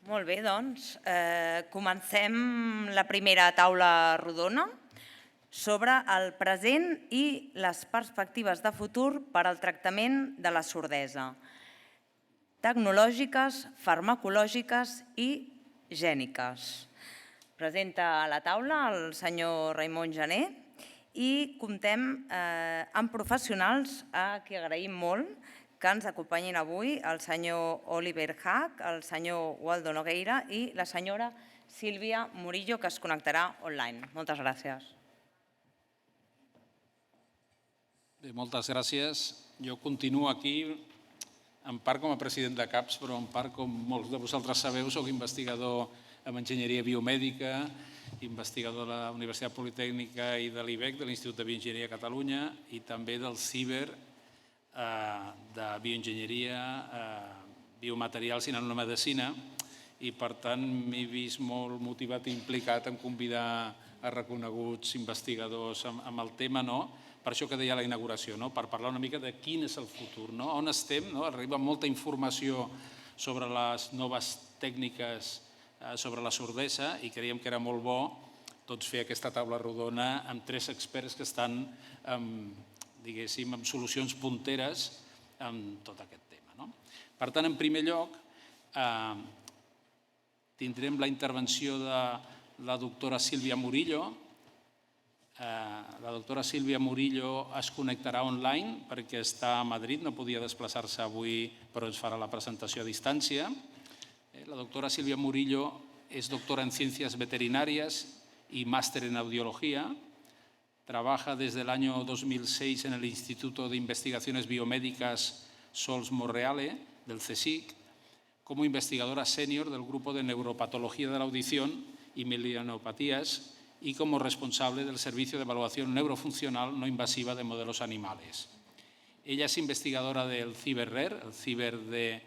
Molt bé, doncs, comencem la primera taula rodona sobre el present i les perspectives de futur per al tractament de la sordesa, tecnològiques, farmacològiques i gèniques. Presenta a la taula el senyor Raimon Gené i comptem amb professionals a qui agraïm molt que ens acompanyin avui el senyor Oliver Hack, el senyor Waldo Nogueira i la senyora Sílvia Murillo, que es connectarà online. Moltes gràcies. Bé, moltes gràcies. Jo continuo aquí, en part com a president de CAPS, però en part, com molts de vosaltres sabeu, soc investigador en enginyeria biomèdica, investigador de la Universitat Politècnica i de l'IBEC, de l'Institut de Bioenginyeria de Catalunya, i també del CIBER, de bioenginyeria, biomaterials i nanomedicina, i per tant m'he vist molt motivat i implicat en convidar a reconeguts investigadors amb el tema, per això que deia a la inauguració, per parlar una mica de quin és el futur, on estem. Arriba molta informació sobre les noves tècniques sobre la sordesa i creiem que era molt bo fer aquesta taula rodona amb 3 experts que estan diguéssim, amb solucions punteres en tot aquest tema. Per tant, en primer lloc, tindrem la intervenció de la doctora Sílvia Murillo. La doctora Sílvia Murillo es connectarà online perquè està a Madrid, no podia desplaçar-se avui, però ens farà la presentació a distància. La doctora Sílvia Murillo es doctora en Ciencias Veterinarias y máster en Audiología. Trabaja desde el año 2006 en el Instituto de Investigaciones Biomédicas Sols Monreale del CSIC como investigadora senior del Grupo de Neuropatología de la Audición y Mielinopatías y como responsable del Servicio de Evaluación Neurofuncional No Invasiva de Modelos Animales. Ella es investigadora del CIBER-RER, el CIBER de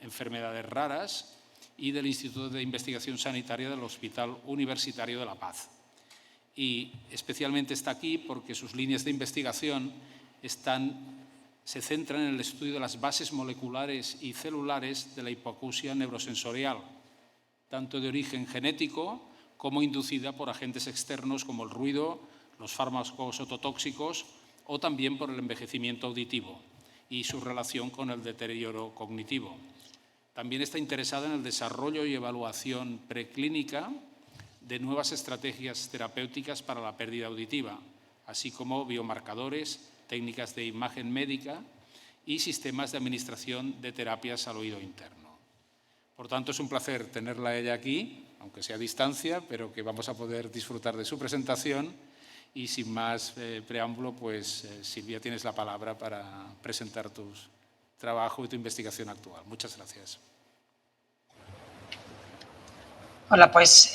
Enfermedades Raras, y del Instituto de Investigación Sanitaria del Hospital Universitario de La Paz. Y especialmente está aquí porque sus líneas de investigación se centran en el estudio de las bases moleculares y celulares de la hipoacusia neurosensorial, tanto de origen genético como inducida por agentes externos como el ruido, los fármacos ototóxicos o también por el envejecimiento auditivo y su relación con el deterioro cognitivo. También está interesada en el desarrollo y evaluación preclínica de nuevas estrategias terapéuticas para la pérdida auditiva, así como biomarcadores, técnicas de imagen médica y sistemas de administración de terapias al oído interno. Por tanto, es un placer tenerla a ella aquí, aunque sea a distancia, pero que vamos a poder disfrutar de su presentación. Y sin más preámbulo, pues Silvia, tienes la palabra para presentar tu trabajo y tu investigación actual. Muchas gracias. Hola, pues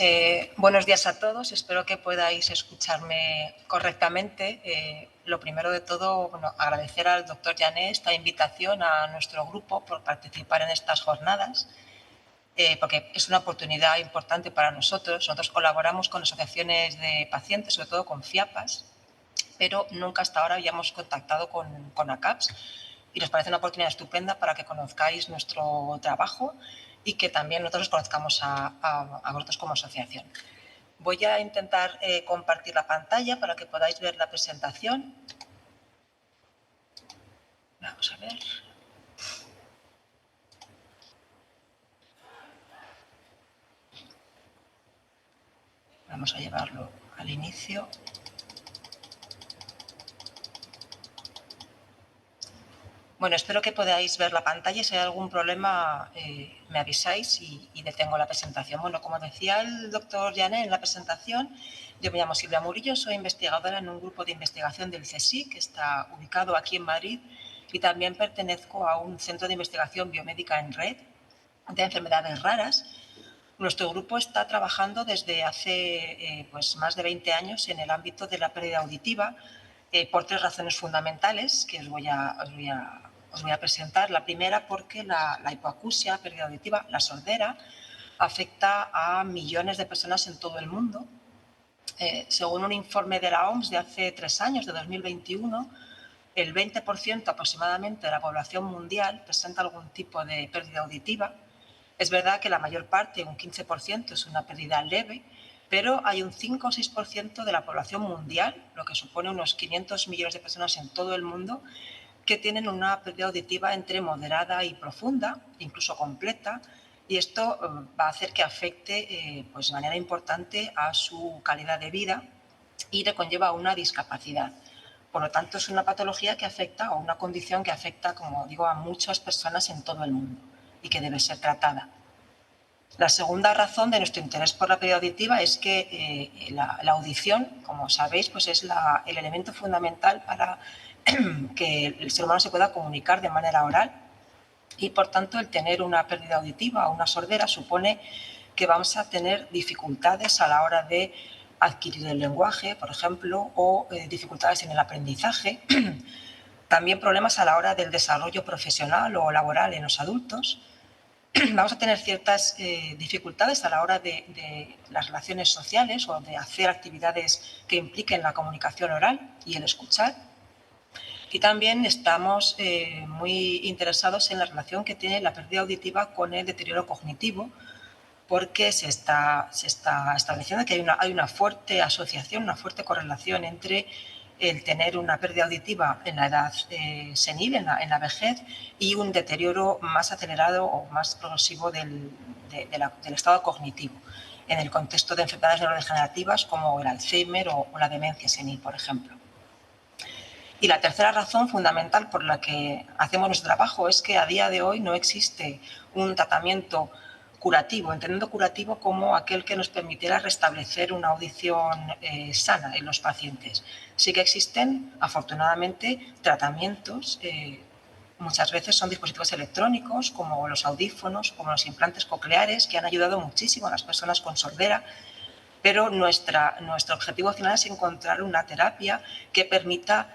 buenos días a todos. Espero que podáis escucharme correctamente. Lo primero de todo, agradecer al doctor Gené esta invitación a nuestro grupo por participar en estas jornadas, porque es una oportunidad importante para nosotros. Nosotros colaboramos con asociaciones de pacientes, sobre todo con FIAPAS, pero nunca hasta ahora habíamos contactado con ACAPS y nos parece una oportunidad estupenda para que conozcáis nuestro trabajo y que también nosotros conozcamos a vosotros como asociación. Voy a intentar compartir la pantalla para que podáis ver la presentación. Vamos a ver. Vamos a llevarlo al inicio. Bueno, espero que podáis ver la pantalla. Si hay algún problema, me avisáis y detengo la presentación. Bueno, como decía el doctor Gené en la presentación, yo me llamo Sílvia Murillo, soy investigadora en un grupo de investigación del CSIC, que está ubicado aquí en Madrid, y también pertenezco a un centro de investigación biomédica en red de enfermedades raras. Nuestro grupo está trabajando desde hace más de 20 años en el ámbito de la pérdida auditiva por 3 razones fundamentales que os voy a presentar. La primera, porque la hipoacusia, pérdida auditiva, la sordera, afecta a millones de personas en todo el mundo. Según un informe de la OMS de hace 3 años, de 2021, el 20% aproximadamente de la población mundial presenta algún tipo de pérdida auditiva. Es verdad que la mayor parte, un 15%, es una pérdida leve, pero hay un 5 o 6% de la población mundial, lo que supone unos 500 millones de personas en todo el mundo, que tienen una pérdida auditiva entre moderada y profunda, incluso completa, y esto va a hacer que afecte pues, de manera importante a su calidad de vida y le conlleva una discapacidad. Por lo tanto, es una patología que afecta, o una condición que afecta, como digo, a muchas personas en todo el mundo y que debe ser tratada. La segunda razón de nuestro interés por la pérdida auditiva es que la audición, como sabéis, pues es el elemento fundamental para que el ser humano se pueda comunicar de manera oral y, por tanto, el tener una pérdida auditiva o una sordera supone que vamos a tener dificultades a la hora de adquirir el lenguaje, por ejemplo, o dificultades en el aprendizaje. También problemas a la hora del desarrollo profesional o laboral en los adultos. Vamos a tener ciertas dificultades a la hora de las relaciones sociales o de hacer actividades que impliquen la comunicación oral y el escuchar. Y también estamos muy interesados en la relación que tiene la pérdida auditiva con el deterioro cognitivo, porque se está estableciendo que hay una fuerte asociación, una fuerte correlación entre el tener una pérdida auditiva en la edad senil, en la vejez, y un deterioro más acelerado o más progresivo del estado cognitivo, en el contexto de enfermedades neurodegenerativas como el Alzheimer o la demencia senil, por ejemplo. Y la tercera razón fundamental por la que hacemos nuestro trabajo es que a día de hoy no existe un tratamiento curativo, entendiendo curativo como aquel que nos permitiera restablecer una audición sana en los pacientes. Sí que existen, afortunadamente, tratamientos, muchas veces son dispositivos electrónicos como los audífonos, como los implantes cocleares, que han ayudado muchísimo a las personas con sordera, pero nuestro objetivo final es encontrar una terapia que permita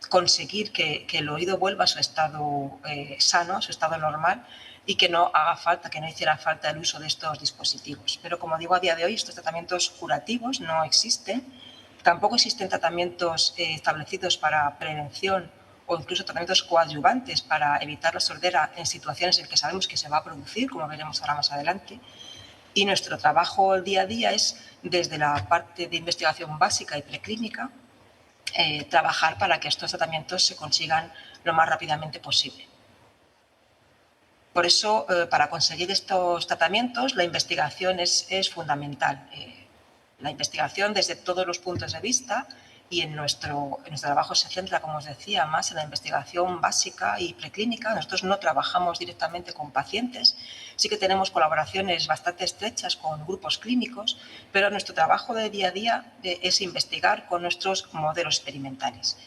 conseguir que el oído vuelva a su estado sano, a su estado normal, y que no haga falta, que no hiciera falta el uso de estos dispositivos. Pero, como digo, a día de hoy estos tratamientos curativos no existen. Tampoco existen tratamientos establecidos para prevención o incluso tratamientos coadyuvantes para evitar la sordera en situaciones en que sabemos que se va a producir, como veremos ahora más adelante. Y nuestro trabajo día a día es, desde la parte de investigación básica y preclínica, trabajar para que estos tratamientos se consigan lo más rápidamente posible. Por eso, para conseguir estos tratamientos, la investigación es fundamental. La investigación desde todos los puntos de vista, y en nuestro trabajo se centra, como os decía, más en la investigación básica y preclínica. Nosotros no trabajamos directamente con pacientes, sí que tenemos colaboraciones bastante estrechas con grupos clínicos, pero nuestro trabajo de día a día es investigar con nuestros modelos experimentales.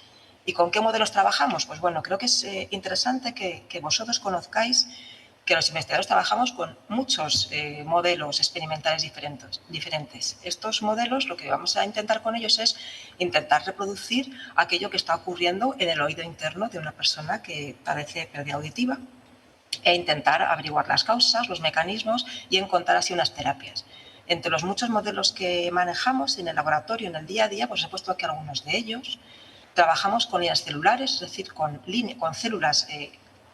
¿Y con qué modelos trabajamos? Pues bueno, creo que es interesante que vosotros conozcáis que los investigadores trabajamos con muchos modelos experimentales diferentes. Estos modelos, lo que vamos a intentar con ellos es intentar reproducir aquello que está ocurriendo en el oído interno de una persona que padece pérdida auditiva e intentar averiguar las causas, los mecanismos y encontrar así unas terapias. Entre los muchos modelos que manejamos en el laboratorio, en el día a día, pues he puesto aquí algunos de ellos. Trabajamos con líneas celulares, es decir, con células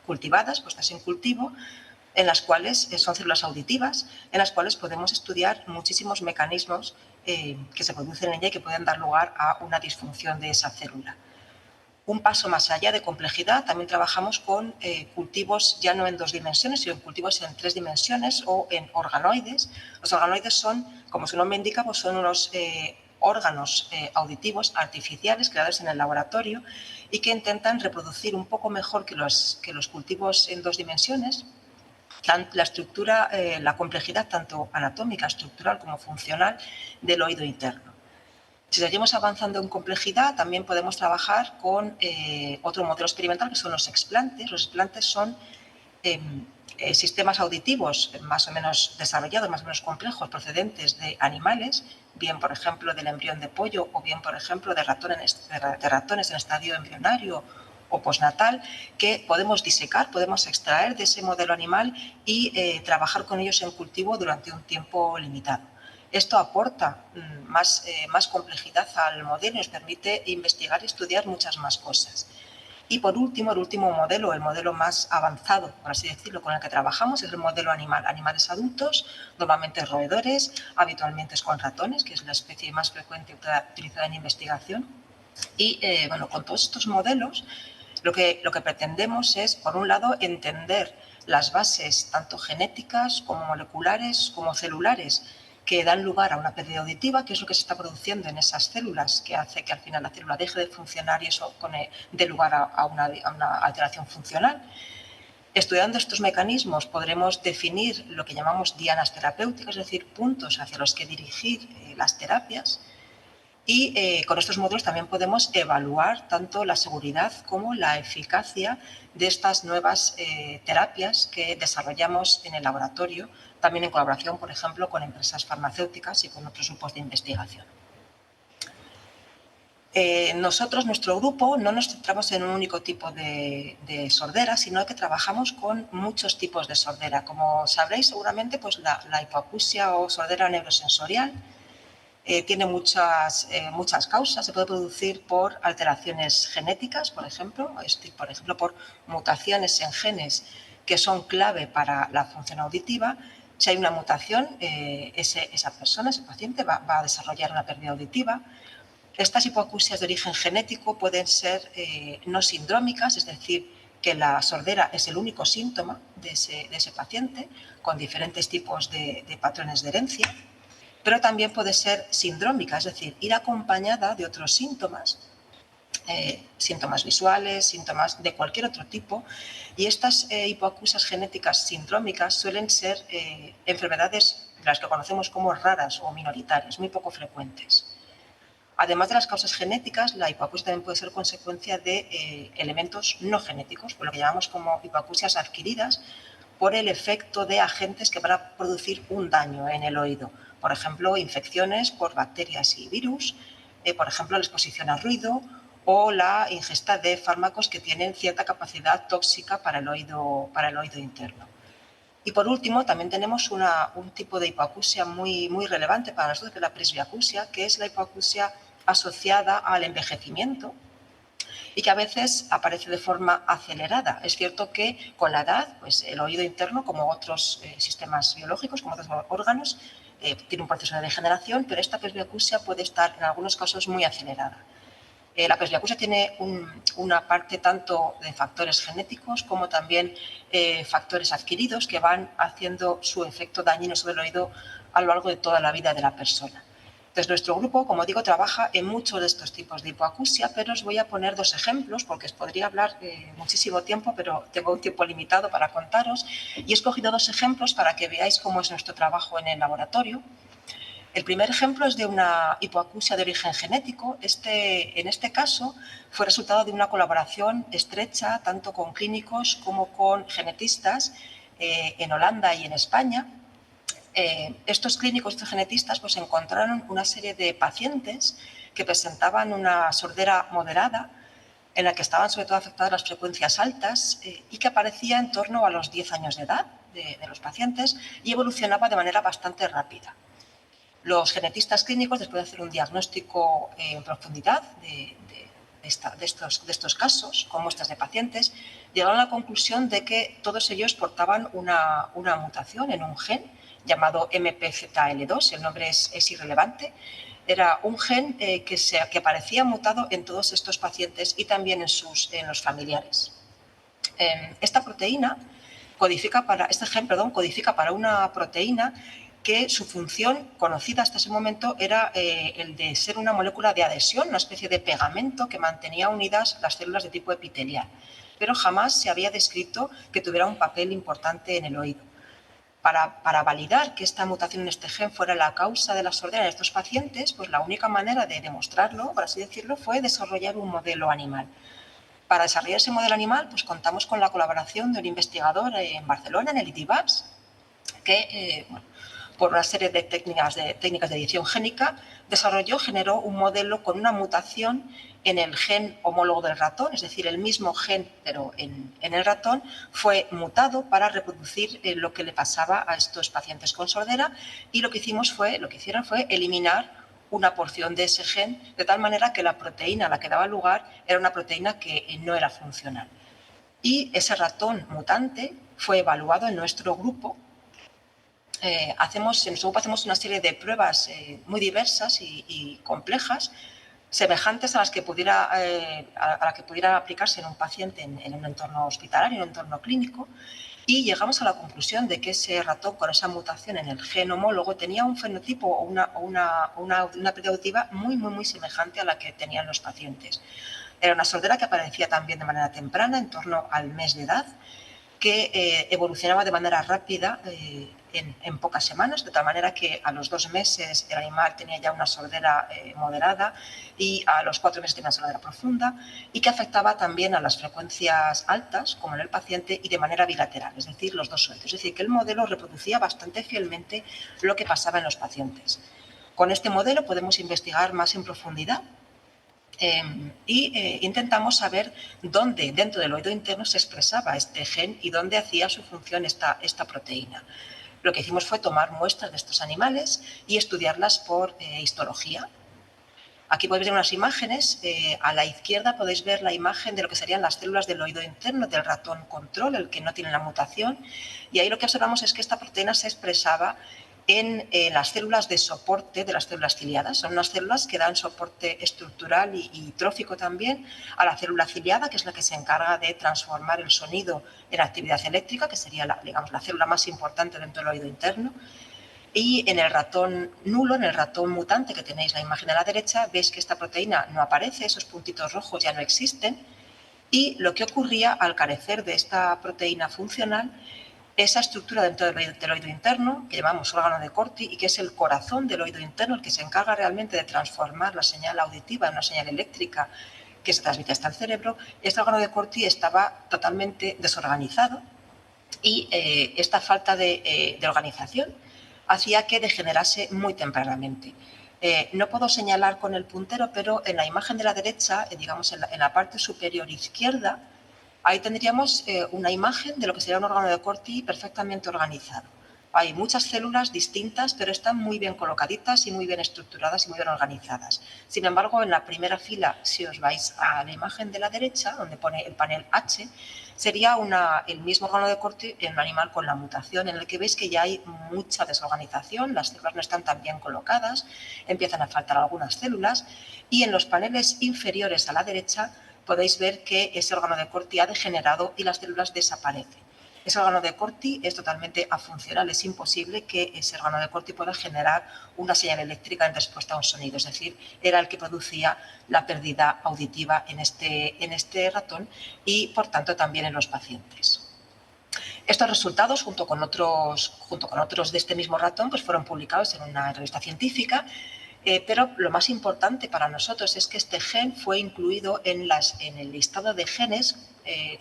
cultivadas, puestas en cultivo, en las cuales son células auditivas, en las cuales podemos estudiar muchísimos mecanismos que se producen en ella y que pueden dar lugar a una disfunción de esa célula. Un paso más allá de complejidad, también trabajamos con cultivos ya no en 2 dimensiones, sino en cultivos en 3 dimensiones o en organoides. Los organoides son, como su nombre indica, pues son unos órganos auditivos artificiales creados en el laboratorio y que intentan reproducir un poco mejor que los cultivos en 2 dimensiones la estructura, la complejidad tanto anatómica, estructural como funcional del oído interno. Si seguimos avanzando en complejidad, también podemos trabajar con otro modelo experimental, que son los explantes. Los explantes son sistemas auditivos más o menos desarrollados, más o menos complejos, procedentes de animales, bien, por ejemplo, del embrión de pollo o bien, por ejemplo, de ratones en estadio embrionario o postnatal, que podemos disecar, podemos extraer de ese modelo animal y trabajar con ellos en cultivo durante un tiempo limitado. Esto aporta más complejidad al modelo y nos permite investigar y estudiar muchas más cosas. Y por último, el último modelo, el modelo más avanzado, por así decirlo, con el que trabajamos es el modelo animal. Animales adultos, normalmente roedores, habitualmente es con ratones, que es la especie más frecuente utilizada en investigación. Y bueno, con todos estos modelos, lo que pretendemos es, por un lado, entender las bases tanto genéticas como moleculares como celulares que dan lugar a una pérdida auditiva, que es lo que se está produciendo en esas células, que hace que al final la célula deje de funcionar y eso dé lugar a una alteración funcional. Estudiando estos mecanismos podremos definir lo que llamamos dianas terapéuticas, es decir, puntos hacia los que dirigir las terapias. Y con estos módulos también podemos evaluar tanto la seguridad como la eficacia de estas nuevas terapias que desarrollamos en el laboratorio, también en colaboración, por ejemplo, con empresas farmacéuticas y con otros grupos de investigación. Nosotros, nuestro grupo, no nos centramos en un único tipo de sordera, sino que trabajamos con muchos tipos de sordera. Como sabréis, seguramente, pues la hipoacusia o sordera neurosensorial tiene muchas causas. Se puede producir por alteraciones genéticas, por ejemplo, por mutaciones en genes que son clave para la función auditiva. Si hay una mutación, esa persona, ese paciente, va a desarrollar una pérdida auditiva. Estas hipoacusias de origen genético pueden ser no sindrómicas, es decir, que la sordera es el único síntoma de ese paciente, con diferentes tipos de patrones de herencia, pero también puede ser sindrómica, es decir, ir acompañada de otros síntomas, síntomas visuales, síntomas de cualquier otro tipo, y estas hipoacusias genéticas sindrómicas suelen ser enfermedades de las que conocemos como raras o minoritarias, muy poco frecuentes. Además de las causas genéticas, la hipoacusia también puede ser consecuencia de elementos no genéticos, por lo que llamamos como hipoacusias adquiridas, por el efecto de agentes que van a producir un daño en el oído. Por ejemplo, infecciones por bacterias y virus, por ejemplo, la exposición al ruido o la ingesta de fármacos que tienen cierta capacidad tóxica para el oído interno. Y por último, también tenemos un tipo de hipoacusia muy relevante para nosotros, que es la presbiacusia, que es la hipoacusia asociada al envejecimiento y que a veces aparece de forma acelerada. Es cierto que con la edad, pues el oído interno, como otros sistemas biológicos, como otros órganos, tiene un proceso de degeneración, pero esta presbiacusia puede estar en algunos casos muy acelerada. La presbiacusia tiene una parte tanto de factores genéticos como también factores adquiridos que van haciendo su efecto dañino sobre el oído a lo largo de toda la vida de la persona. Entonces, nuestro grupo, como digo, trabaja en muchos de estos tipos de hipoacusia, pero os voy a poner dos ejemplos porque os podría hablar muchísimo tiempo, pero tengo un tiempo limitado para contaros y he escogido dos ejemplos para que veáis cómo es nuestro trabajo en el laboratorio. El primer ejemplo es de una hipoacusia de origen genético. En este caso fue resultado de una colaboración estrecha tanto con clínicos como con genetistas en Holanda y en España. Estos clínicos, estos genetistas, pues encontraron una serie de pacientes que presentaban una sordera moderada en la que estaban sobre todo afectadas las frecuencias altas y que aparecía en torno a los 10 años de edad de los pacientes y evolucionaba de manera bastante rápida. Los genetistas clínicos, después de hacer un diagnóstico en profundidad de estos casos, con muestras de pacientes, llegaron a la conclusión de que todos ellos portaban una mutación en un gen llamado MPZL2, el nombre es irrelevante. Era un gen que parecía mutado en todos estos pacientes y también en los familiares. Esta proteína codifica para una proteína que su función conocida hasta ese momento era el de ser una molécula de adhesión, una especie de pegamento que mantenía unidas las células de tipo epitelial, pero jamás se había descrito que tuviera un papel importante en el oído. Para validar que esta mutación en este gen fuera la causa de la sordera en estos pacientes, pues la única manera de demostrarlo, por así decirlo, fue desarrollar un modelo animal. Para desarrollar ese modelo animal, pues contamos con la colaboración de un investigador en Barcelona, en el ITIBAS, que por una serie de técnicas de edición génica generó un modelo con una mutación en el gen homólogo del ratón, es decir, el mismo gen, pero en el ratón, fue mutado para reproducir lo que le pasaba a estos pacientes con sordera y lo que hicieron fue eliminar una porción de ese gen, de tal manera que la proteína a la que daba lugar era una proteína que no era funcional. Y ese ratón mutante fue evaluado en nuestro grupo. En nuestro grupo hacemos una serie de pruebas muy diversas y complejas, semejantes a las que pudiera, que pudiera aplicarse en un paciente en un entorno hospitalario, en un entorno clínico, y llegamos a la conclusión de que ese ratón con esa mutación en el gen homólogo tenía un fenotipo o una pérdida auditiva muy semejante a la que tenían los pacientes. Era una sordera que aparecía también de manera temprana, en torno al mes de edad, que evolucionaba de manera rápida en pocas semanas, de tal manera que a los 2 meses el animal tenía ya una sordera moderada y a los 4 meses tenía una sordera profunda, y que afectaba también a las frecuencias altas, como en el paciente, y de manera bilateral, es decir, los dos sueltos. Es decir, que el modelo reproducía bastante fielmente lo que pasaba en los pacientes. Con este modelo podemos investigar más en profundidad intentamos saber dónde dentro del oído interno se expresaba este gen y dónde hacía su función esta proteína. Lo que hicimos fue tomar muestras de estos animales y estudiarlas por histología. Aquí podéis ver unas imágenes. A la izquierda podéis ver la imagen de lo que serían las células del oído interno del ratón control, el que no tiene la mutación. Y ahí lo que observamos es que esta proteína se expresaba en las células de soporte de las células ciliadas. Son unas células que dan soporte estructural y trófico también a la célula ciliada, que es la que se encarga de transformar el sonido en actividad eléctrica, que sería la célula más importante dentro del oído interno. Y en el ratón nulo, en el ratón mutante que tenéis la imagen a la derecha, veis que esta proteína no aparece, esos puntitos rojos ya no existen. Y lo que ocurría al carecer de esta proteína funcional, esa estructura dentro del oído interno, que llamamos órgano de Corti, y que es el corazón del oído interno, el que se encarga realmente de transformar la señal auditiva en una señal eléctrica que se transmite hasta el cerebro, este órgano de Corti estaba totalmente desorganizado y esta falta de organización hacía que degenerase muy tempranamente. No puedo señalar con el puntero, pero en la imagen de la derecha, digamos en la parte superior izquierda, ahí tendríamos una imagen de lo que sería un órgano de Corti perfectamente organizado. Hay muchas células distintas, pero están muy bien colocaditas y muy bien estructuradas y muy bien organizadas. Sin embargo, en la primera fila, si os vais a la imagen de la derecha, donde pone el panel H, sería el mismo órgano de Corti en un animal con la mutación, en el que veis que ya hay mucha desorganización, las células no están tan bien colocadas, empiezan a faltar algunas células, y en los paneles inferiores a la derecha podéis ver que ese órgano de Corti ha degenerado y las células desaparecen. Ese órgano de Corti es totalmente afuncional, es imposible que ese órgano de Corti pueda generar una señal eléctrica en respuesta a un sonido, es decir, era el que producía la pérdida auditiva en este ratón y, por tanto, también en los pacientes. Estos resultados, junto con otros de este mismo ratón, pues fueron publicados en una revista científica. Pero lo más importante para nosotros es que este gen fue incluido en el listado de genes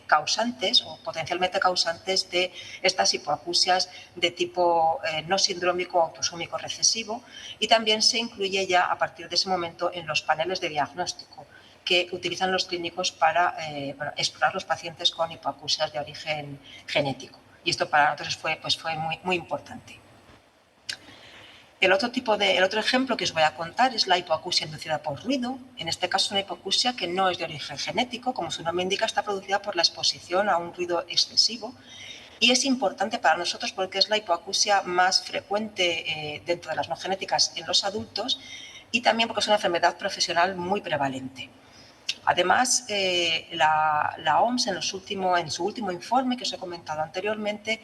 causantes o potencialmente causantes de estas hipoacusias de tipo no sindrómico o autosómico recesivo, y también se incluye ya a partir de ese momento en los paneles de diagnóstico que utilizan los clínicos para explorar los pacientes con hipoacusias de origen genético. Y esto para nosotros fue muy importante. El otro ejemplo que os voy a contar es la hipoacusia inducida por ruido. En este caso, una hipoacusia que no es de origen genético, como su nombre indica, está producida por la exposición a un ruido excesivo. Y es importante para nosotros porque es la hipoacusia más frecuente dentro de las no genéticas en los adultos, y también porque es una enfermedad profesional muy prevalente. Además, la OMS en su último informe que os he comentado anteriormente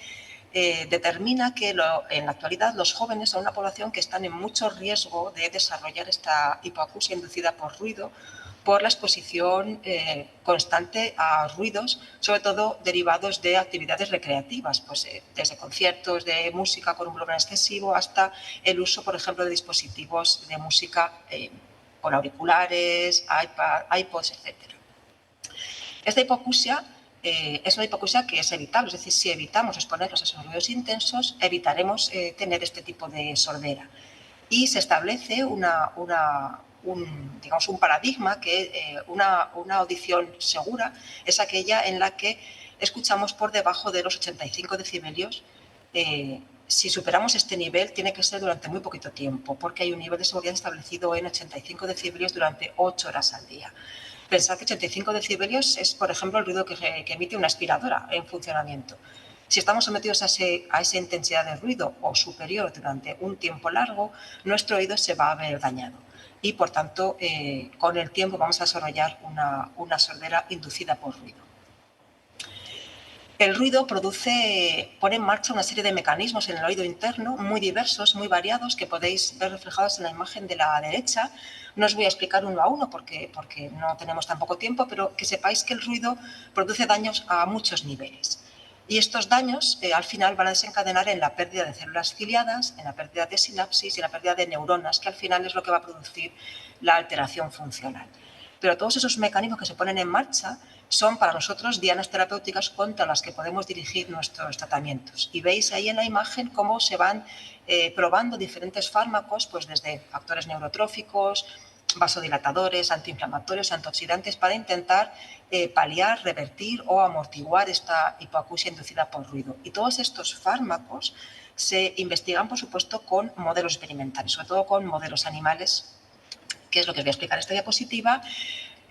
determina que en la actualidad los jóvenes son una población que están en mucho riesgo de desarrollar esta hipoacusia inducida por ruido por la exposición constante a ruidos, sobre todo derivados de actividades recreativas, pues, desde conciertos de música con un volumen excesivo hasta el uso, por ejemplo, de dispositivos de música con auriculares, iPods, etc. Esta hipoacusia es una hipoacusia que es evitable, es decir, si evitamos exponernos a esos ruidos intensos, evitaremos tener este tipo de sordera. Y se establece un paradigma que una audición segura es aquella en la que escuchamos por debajo de los 85 decibelios si superamos este nivel, tiene que ser durante muy poquito tiempo, porque hay un nivel de seguridad establecido en 85 decibelios durante 8 horas al día. Pensad que 85 decibelios es, por ejemplo, el ruido que emite una aspiradora en funcionamiento. Si estamos sometidos a esa intensidad de ruido o superior durante un tiempo largo, nuestro oído se va a ver dañado y, por tanto, con el tiempo vamos a desarrollar una sordera inducida por ruido. El ruido pone en marcha una serie de mecanismos en el oído interno muy diversos, muy variados, que podéis ver reflejados en la imagen de la derecha. No os voy a explicar uno a uno porque no tenemos tan poco tiempo, pero que sepáis que el ruido produce daños a muchos niveles. Y estos daños al final van a desencadenar en la pérdida de células ciliadas, en la pérdida de sinapsis y en la pérdida de neuronas, que al final es lo que va a producir la alteración funcional. Pero todos esos mecanismos que se ponen en marcha son para nosotros dianas terapéuticas contra las que podemos dirigir nuestros tratamientos. Y veis ahí en la imagen cómo se van probando diferentes fármacos, pues desde factores neurotróficos, vasodilatadores, antiinflamatorios, antioxidantes, para intentar paliar, revertir o amortiguar esta hipoacusia inducida por ruido. Y todos estos fármacos se investigan, por supuesto, con modelos experimentales, sobre todo con modelos animales, que es lo que os voy a explicar en esta diapositiva.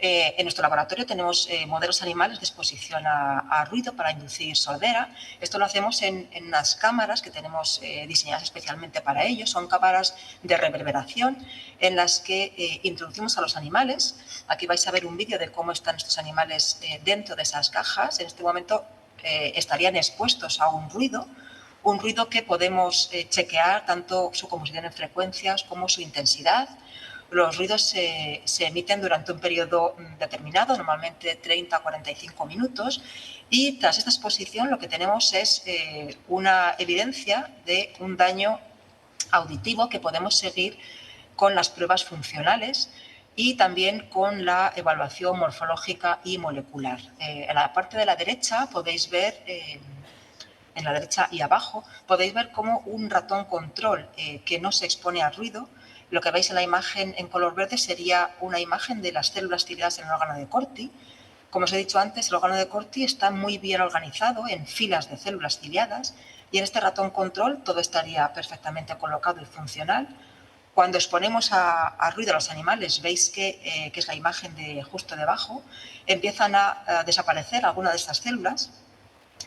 En nuestro laboratorio tenemos modelos animales de exposición a ruido para inducir sordera. Esto lo hacemos en unas cámaras que tenemos diseñadas especialmente para ello. Son cámaras de reverberación en las que introducimos a los animales. Aquí vais a ver un vídeo de cómo están estos animales dentro de esas cajas. En este momento estarían expuestos a un ruido que podemos chequear tanto su composición en frecuencias como su intensidad. Los ruidos se emiten durante un periodo determinado, normalmente 30 a 45 minutos, y tras esta exposición lo que tenemos es una evidencia de un daño auditivo que podemos seguir con las pruebas funcionales y también con la evaluación morfológica y molecular. En la parte de la derecha podéis ver, en la derecha y abajo, podéis ver cómo un ratón control que no se expone al ruido. Lo que veis en la imagen en color verde sería una imagen de las células ciliadas en el órgano de Corti. Como os he dicho antes, el órgano de Corti está muy bien organizado en filas de células ciliadas y en este ratón control todo estaría perfectamente colocado y funcional. Cuando exponemos a ruido a los animales, veis que es la imagen de justo debajo, empiezan a desaparecer algunas de estas células,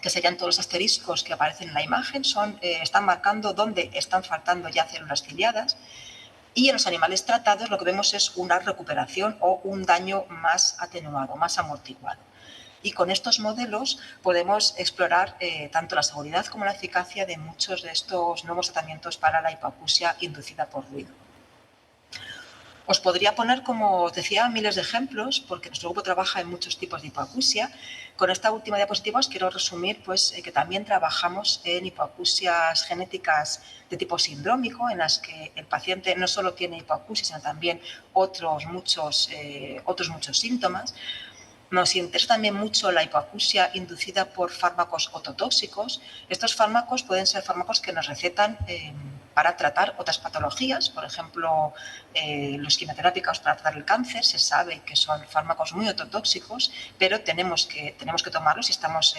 que serían todos los asteriscos que aparecen en la imagen, están marcando dónde están faltando ya células ciliadas. Y en los animales tratados lo que vemos es una recuperación o un daño más atenuado, más amortiguado. Y con estos modelos podemos explorar tanto la seguridad como la eficacia de muchos de estos nuevos tratamientos para la hipoacusia inducida por ruido. Os podría poner, como os decía, miles de ejemplos, porque nuestro grupo trabaja en muchos tipos de hipoacusia. Con esta última diapositiva os quiero resumir que también trabajamos en hipoacusias genéticas de tipo sindrómico, en las que el paciente no solo tiene hipoacusia, sino también otros muchos síntomas. Nos interesa también mucho la hipoacusia inducida por fármacos ototóxicos. Estos fármacos pueden ser fármacos que nos recetan para tratar otras patologías, por ejemplo, los quimioterápicos para tratar el cáncer. Se sabe que son fármacos muy ototóxicos, pero tenemos que tomarlos si estamos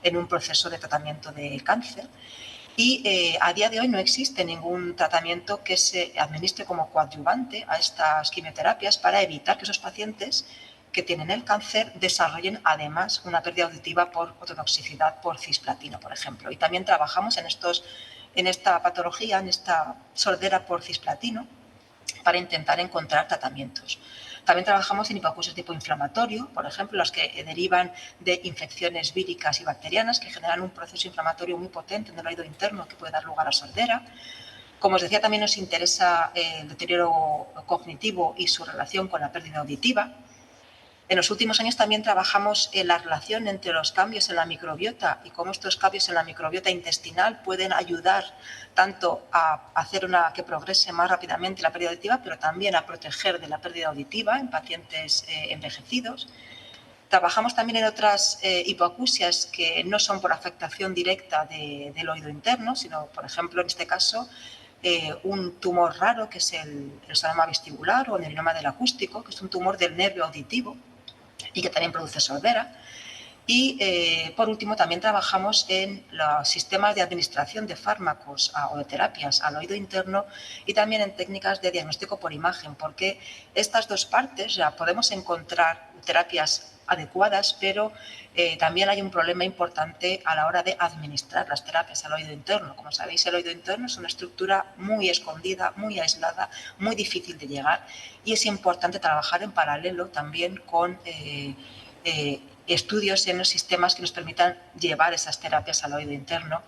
en un proceso de tratamiento de cáncer. Y a día de hoy no existe ningún tratamiento que se administre como coadyuvante a estas quimioterapias para evitar que esos pacientes que tienen el cáncer desarrollen además una pérdida auditiva por ototoxicidad por cisplatino, por ejemplo. Y también trabajamos en esta patología, en esta sordera por cisplatino, para intentar encontrar tratamientos. También trabajamos en hipoacusias de tipo inflamatorio, por ejemplo, las que derivan de infecciones víricas y bacterianas que generan un proceso inflamatorio muy potente en el oído interno que puede dar lugar a sordera. Como os decía, también nos interesa el deterioro cognitivo y su relación con la pérdida auditiva. En los últimos años también trabajamos en la relación entre los cambios en la microbiota y cómo estos cambios en la microbiota intestinal pueden ayudar tanto a hacer que progrese más rápidamente la pérdida auditiva, pero también a proteger de la pérdida auditiva en pacientes envejecidos. Trabajamos también en otras hipoacusias que no son por afectación directa del oído interno, sino, por ejemplo, en este caso, un tumor raro que es el erosionoma vestibular o el neurinoma del acústico, que es un tumor del nervio auditivo y que también produce sordera. Y, por último, también trabajamos en los sistemas de administración de fármacos o de terapias al oído interno y también en técnicas de diagnóstico por imagen, porque estas dos partes ya podemos encontrar terapias adecuadas, pero también hay un problema importante a la hora de administrar las terapias al oído interno. Como sabéis, el oído interno es una estructura muy escondida, muy aislada, muy difícil de llegar, y es importante trabajar en paralelo también con estudios en los sistemas que nos permitan llevar esas terapias al oído interno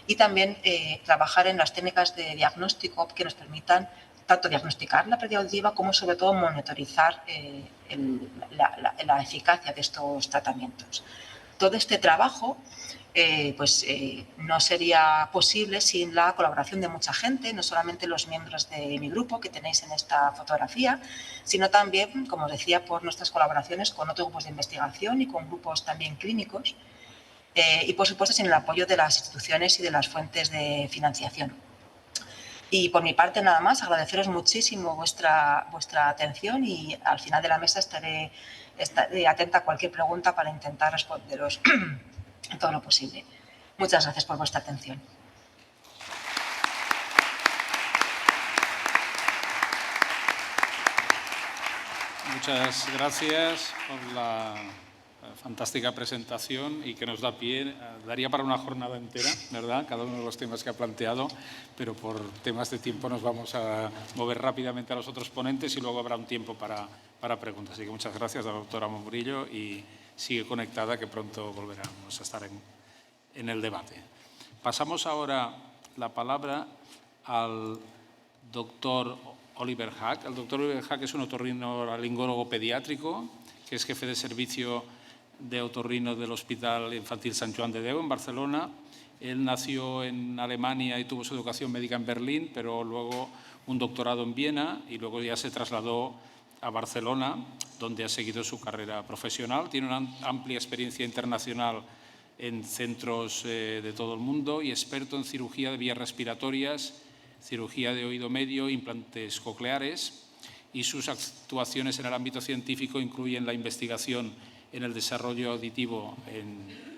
y también trabajar en las técnicas de diagnóstico que nos permitan tanto diagnosticar la pérdida auditiva como sobre todo monitorizar la eficacia de estos tratamientos. Todo este trabajo no sería posible sin la colaboración de mucha gente, no solamente los miembros de mi grupo que tenéis en esta fotografía, sino también, como os decía, por nuestras colaboraciones con otros grupos de investigación y con grupos también clínicos y, por supuesto, sin el apoyo de las instituciones y de las fuentes de financiación. Y por mi parte, nada más, agradeceros muchísimo vuestra atención y al final de la mesa estaré atenta a cualquier pregunta para intentar responderos todo lo posible. Muchas gracias por vuestra atención. Muchas gracias por la fantástica presentación y que nos da pie. Daría para una jornada entera, ¿verdad? Cada uno de los temas que ha planteado, pero por temas de tiempo nos vamos a mover rápidamente a los otros ponentes y luego habrá un tiempo para preguntas. Así que muchas gracias a la doctora Murillo y sigue conectada, que pronto volveremos a estar en el debate. Pasamos ahora la palabra al doctor Oliver Hack. El doctor Oliver Hack es un otorrinolaringólogo pediátrico, que es jefe de servicio de otorrino del Hospital Infantil Sant Joan de Déu en Barcelona. Él nació en Alemania y tuvo su educación médica en Berlín, pero luego un doctorado en Viena y luego ya se trasladó a Barcelona, donde ha seguido su carrera profesional. Tiene una amplia experiencia internacional en centros de todo el mundo y experto en cirugía de vías respiratorias, cirugía de oído medio, implantes cocleares, y sus actuaciones en el ámbito científico incluyen la investigación en el desarrollo auditivo en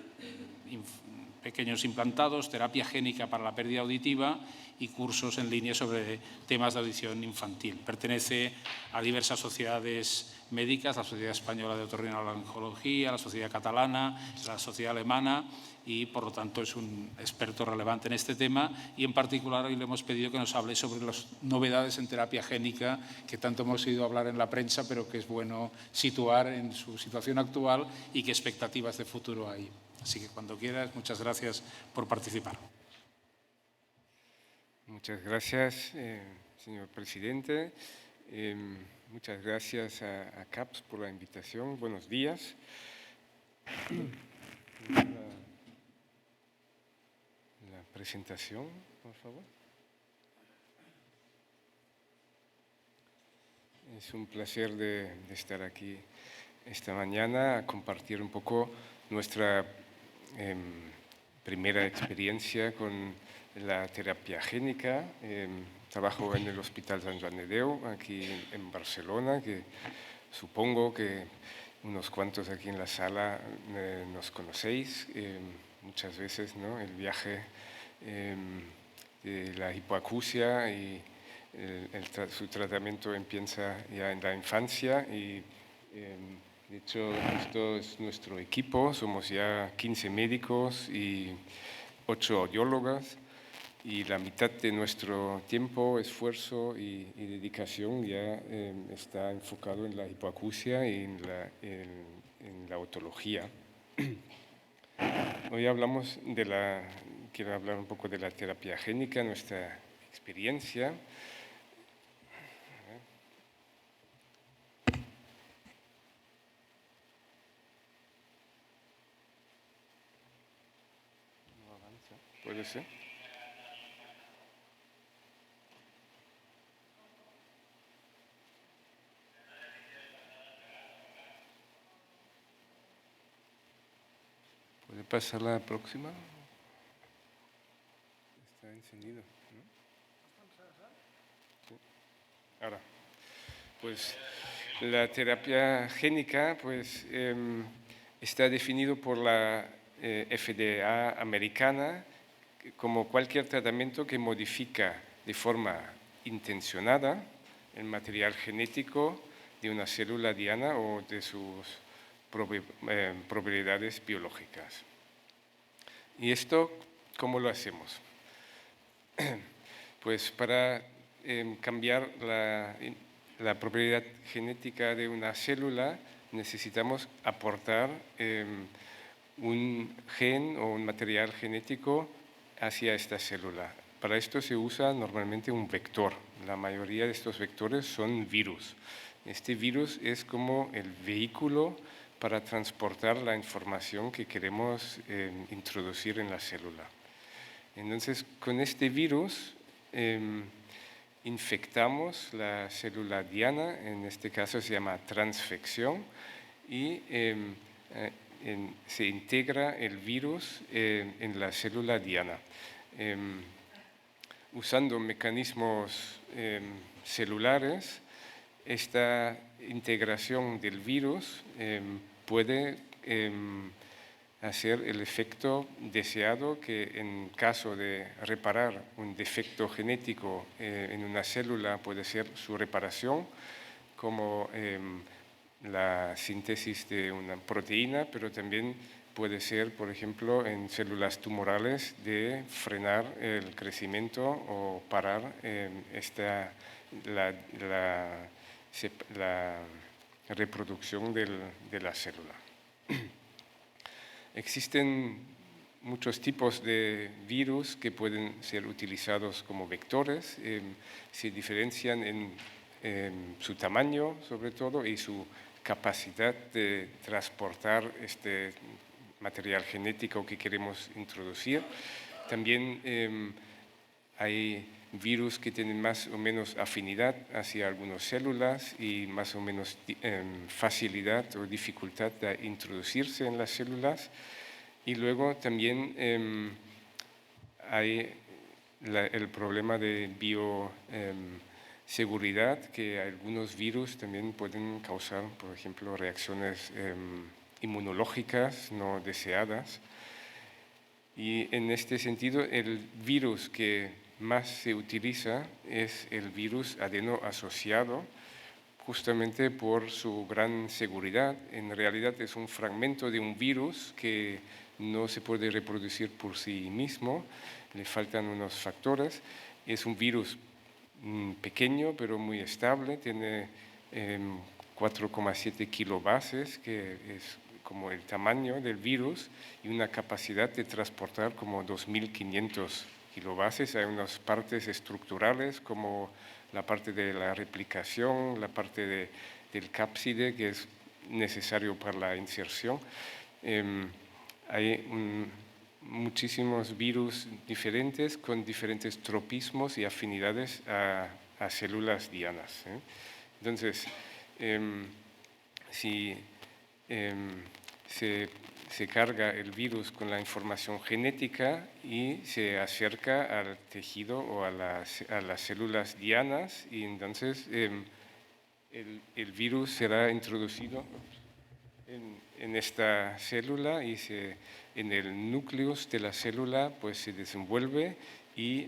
pequeños implantados, terapia génica para la pérdida auditiva y cursos en línea sobre temas de audición infantil. Pertenece a diversas sociedades médicas, la Sociedad Española de Otorrinolaringología, la Sociedad Catalana, la Sociedad Alemana, y por lo tanto es un experto relevante en este tema, y en particular hoy le hemos pedido que nos hable sobre las novedades en terapia génica que tanto hemos oído hablar en la prensa, pero que es bueno situar en su situación actual y qué expectativas de futuro hay. Así que cuando quieras, muchas gracias por participar. Muchas gracias, señor presidente. Muchas gracias a CAPS por la invitación. Buenos días. La presentación, por favor. Es un placer de estar aquí esta mañana a compartir un poco nuestra primera experiencia con la terapia génica. Trabajo en el Hospital Sant Joan de Déu, aquí en Barcelona, que supongo que unos cuantos aquí en la sala nos conocéis. Muchas veces, ¿no? El viaje de la hipoacusia y su tratamiento empieza ya en la infancia y de hecho, esto es nuestro equipo, somos ya 15 médicos y 8 audiólogas y la mitad de nuestro tiempo, esfuerzo y dedicación ya está enfocado en la hipoacusia y en la otología. Hoy quiero hablar un poco de la terapia génica, nuestra experiencia. ¿Puede ser? ¿Puede pasar la próxima? Está encendido, ¿no? Sí. Ahora, pues la terapia génica, pues Está definido por la FDA americana como cualquier tratamiento que modifica de forma intencionada el material genético de una célula diana o de sus propiedades biológicas. ¿Y esto cómo lo hacemos? Pues para cambiar la propiedad genética de una célula necesitamos aportar un gen o un material genético hacia esta célula. Para esto se usa normalmente un vector. La mayoría de estos vectores son virus. Este virus es como el vehículo para transportar la información que queremos introducir en la célula. Entonces, con este virus infectamos la célula diana, en este caso se llama transfección, y se integra el virus en la célula diana. Usando mecanismos celulares, esta integración del virus puede hacer el efecto deseado, que en caso de reparar un defecto genético en una célula puede ser su reparación, como la síntesis de una proteína, pero también puede ser, por ejemplo, en células tumorales, de frenar el crecimiento o parar la reproducción de la célula. Existen muchos tipos de virus que pueden ser utilizados como vectores. Se diferencian en su tamaño, sobre todo, y su capacidad de transportar este material genético que queremos introducir. También hay virus que tienen más o menos afinidad hacia algunas células y más o menos facilidad o dificultad de introducirse en las células. Y luego también hay el problema de bioseguridad, que algunos virus también pueden causar, por ejemplo, reacciones inmunológicas no deseadas. Y en este sentido, el virus que más se utiliza es el virus adeno asociado, justamente por su gran seguridad. En realidad es un fragmento de un virus que no se puede reproducir por sí mismo, le faltan unos factores. Es un virus pequeño pero muy estable, tiene 4,7 kilobases, que es como el tamaño del virus, y una capacidad de transportar como 2.500 kilobases. Hay unas partes estructurales como la parte de la replicación, la parte del cápside, que es necesario para la inserción. Hay muchísimos virus diferentes con diferentes tropismos y afinidades a células dianas. Entonces, si se carga el virus con la información genética y se acerca al tejido o a las células dianas, y entonces el virus será introducido en esta célula y en el núcleo de la célula pues se desenvuelve y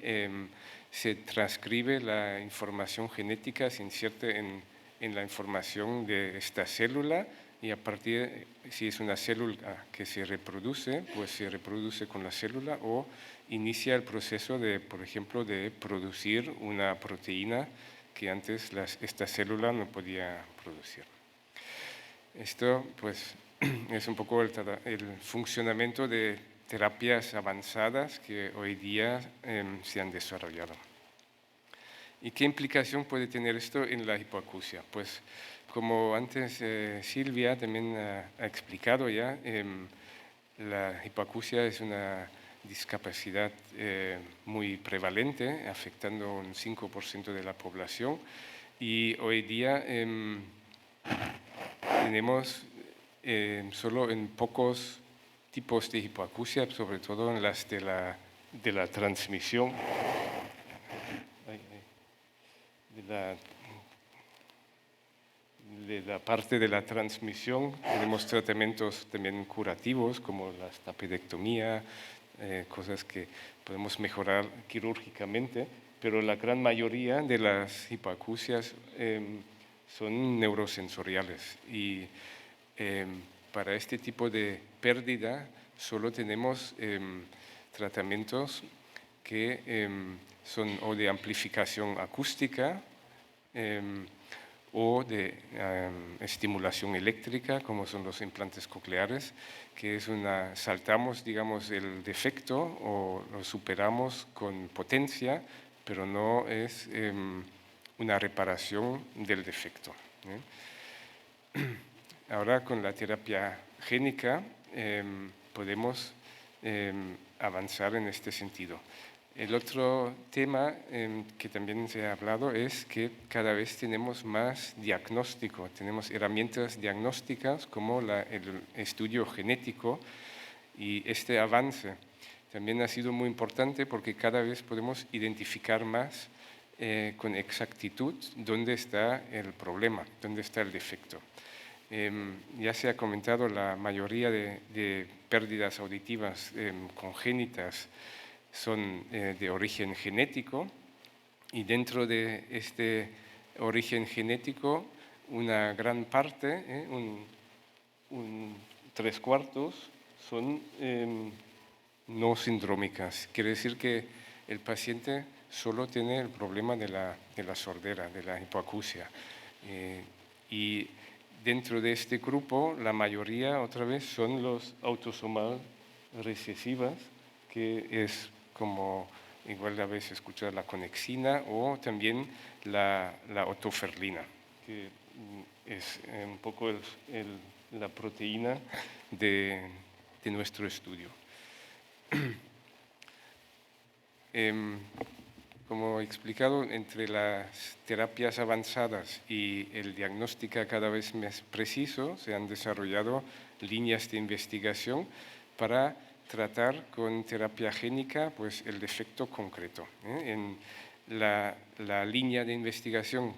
se transcribe la información genética, se inserta en la información de esta célula, y a partir, si es una célula que se reproduce, pues se reproduce con la célula o inicia el proceso de, por ejemplo, de producir una proteína que antes esta célula no podía producir. Esto pues es un poco el funcionamiento de terapias avanzadas que hoy día se han desarrollado. ¿Y qué implicación puede tener esto en la hipoacusia? Pues como antes Silvia también ha explicado ya, la hipoacusia es una discapacidad muy prevalente, afectando un 5% de la población, y hoy día tenemos solo en pocos tipos de hipoacusia, sobre todo en las de la transmisión, de la parte de la transmisión tenemos tratamientos también curativos como la tapedectomía, cosas que podemos mejorar quirúrgicamente, pero la gran mayoría de las hipoacusias son neurosensoriales y para este tipo de pérdida solo tenemos tratamientos que son o de amplificación acústica o de estimulación eléctrica, como son los implantes cocleares, que es saltamos, digamos, el defecto o lo superamos con potencia, pero no es una reparación del defecto. Ahora con la terapia génica podemos avanzar en este sentido. El otro tema que también se ha hablado es que cada vez tenemos más diagnóstico, tenemos herramientas diagnósticas como el estudio genético, y este avance también ha sido muy importante porque cada vez podemos identificar más con exactitud dónde está el problema, dónde está el defecto. Ya se ha comentado, la mayoría de pérdidas auditivas congénitas son de origen genético, y dentro de este origen genético una gran parte, un 3/4, son no sindrómicas. Quiere decir que el paciente solo tiene el problema de la sordera, de la hipoacusia. Y dentro de este grupo, la mayoría, otra vez, son los autosomal recesivas, que es como, igual habéis escuchado, la conexina o también la otoferlina, que es un poco la proteína de nuestro estudio. Como he explicado, entre las terapias avanzadas y el diagnóstico cada vez más preciso, se han desarrollado líneas de investigación para tratar con terapia génica pues, el defecto concreto. En la línea de investigación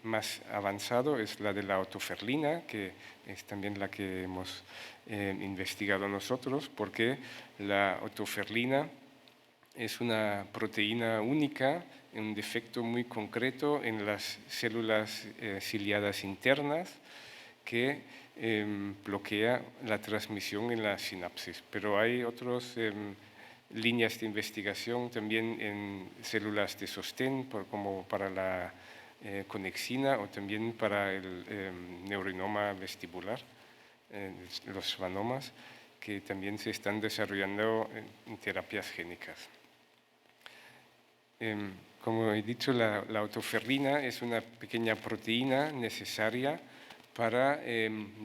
más avanzado es la de la otoferlina, que es también la que hemos investigado nosotros, porque la otoferlina es una proteína única, un defecto muy concreto en las células ciliadas internas que bloquea la transmisión en la sinapsis. Pero hay otras líneas de investigación también en células de sostén, como para la conexina o también para el neurinoma vestibular, los schwannomas, que también se están desarrollando en terapias génicas. Como he dicho, la otoferlina es una pequeña proteína necesaria para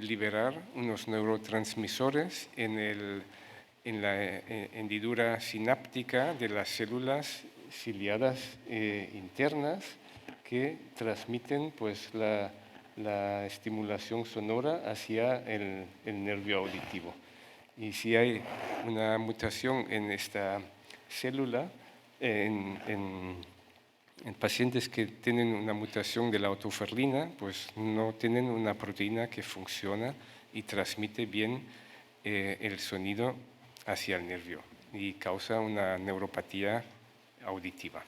liberar unos neurotransmisores en la hendidura sináptica de las células ciliadas internas, que transmiten pues, la estimulación sonora hacia el nervio auditivo. Y si hay una mutación en esta célula, en pacientes que tienen una mutación de la otoferlina, pues no tienen una proteína que funciona y transmite bien el sonido hacia el nervio y causa una neuropatía auditiva.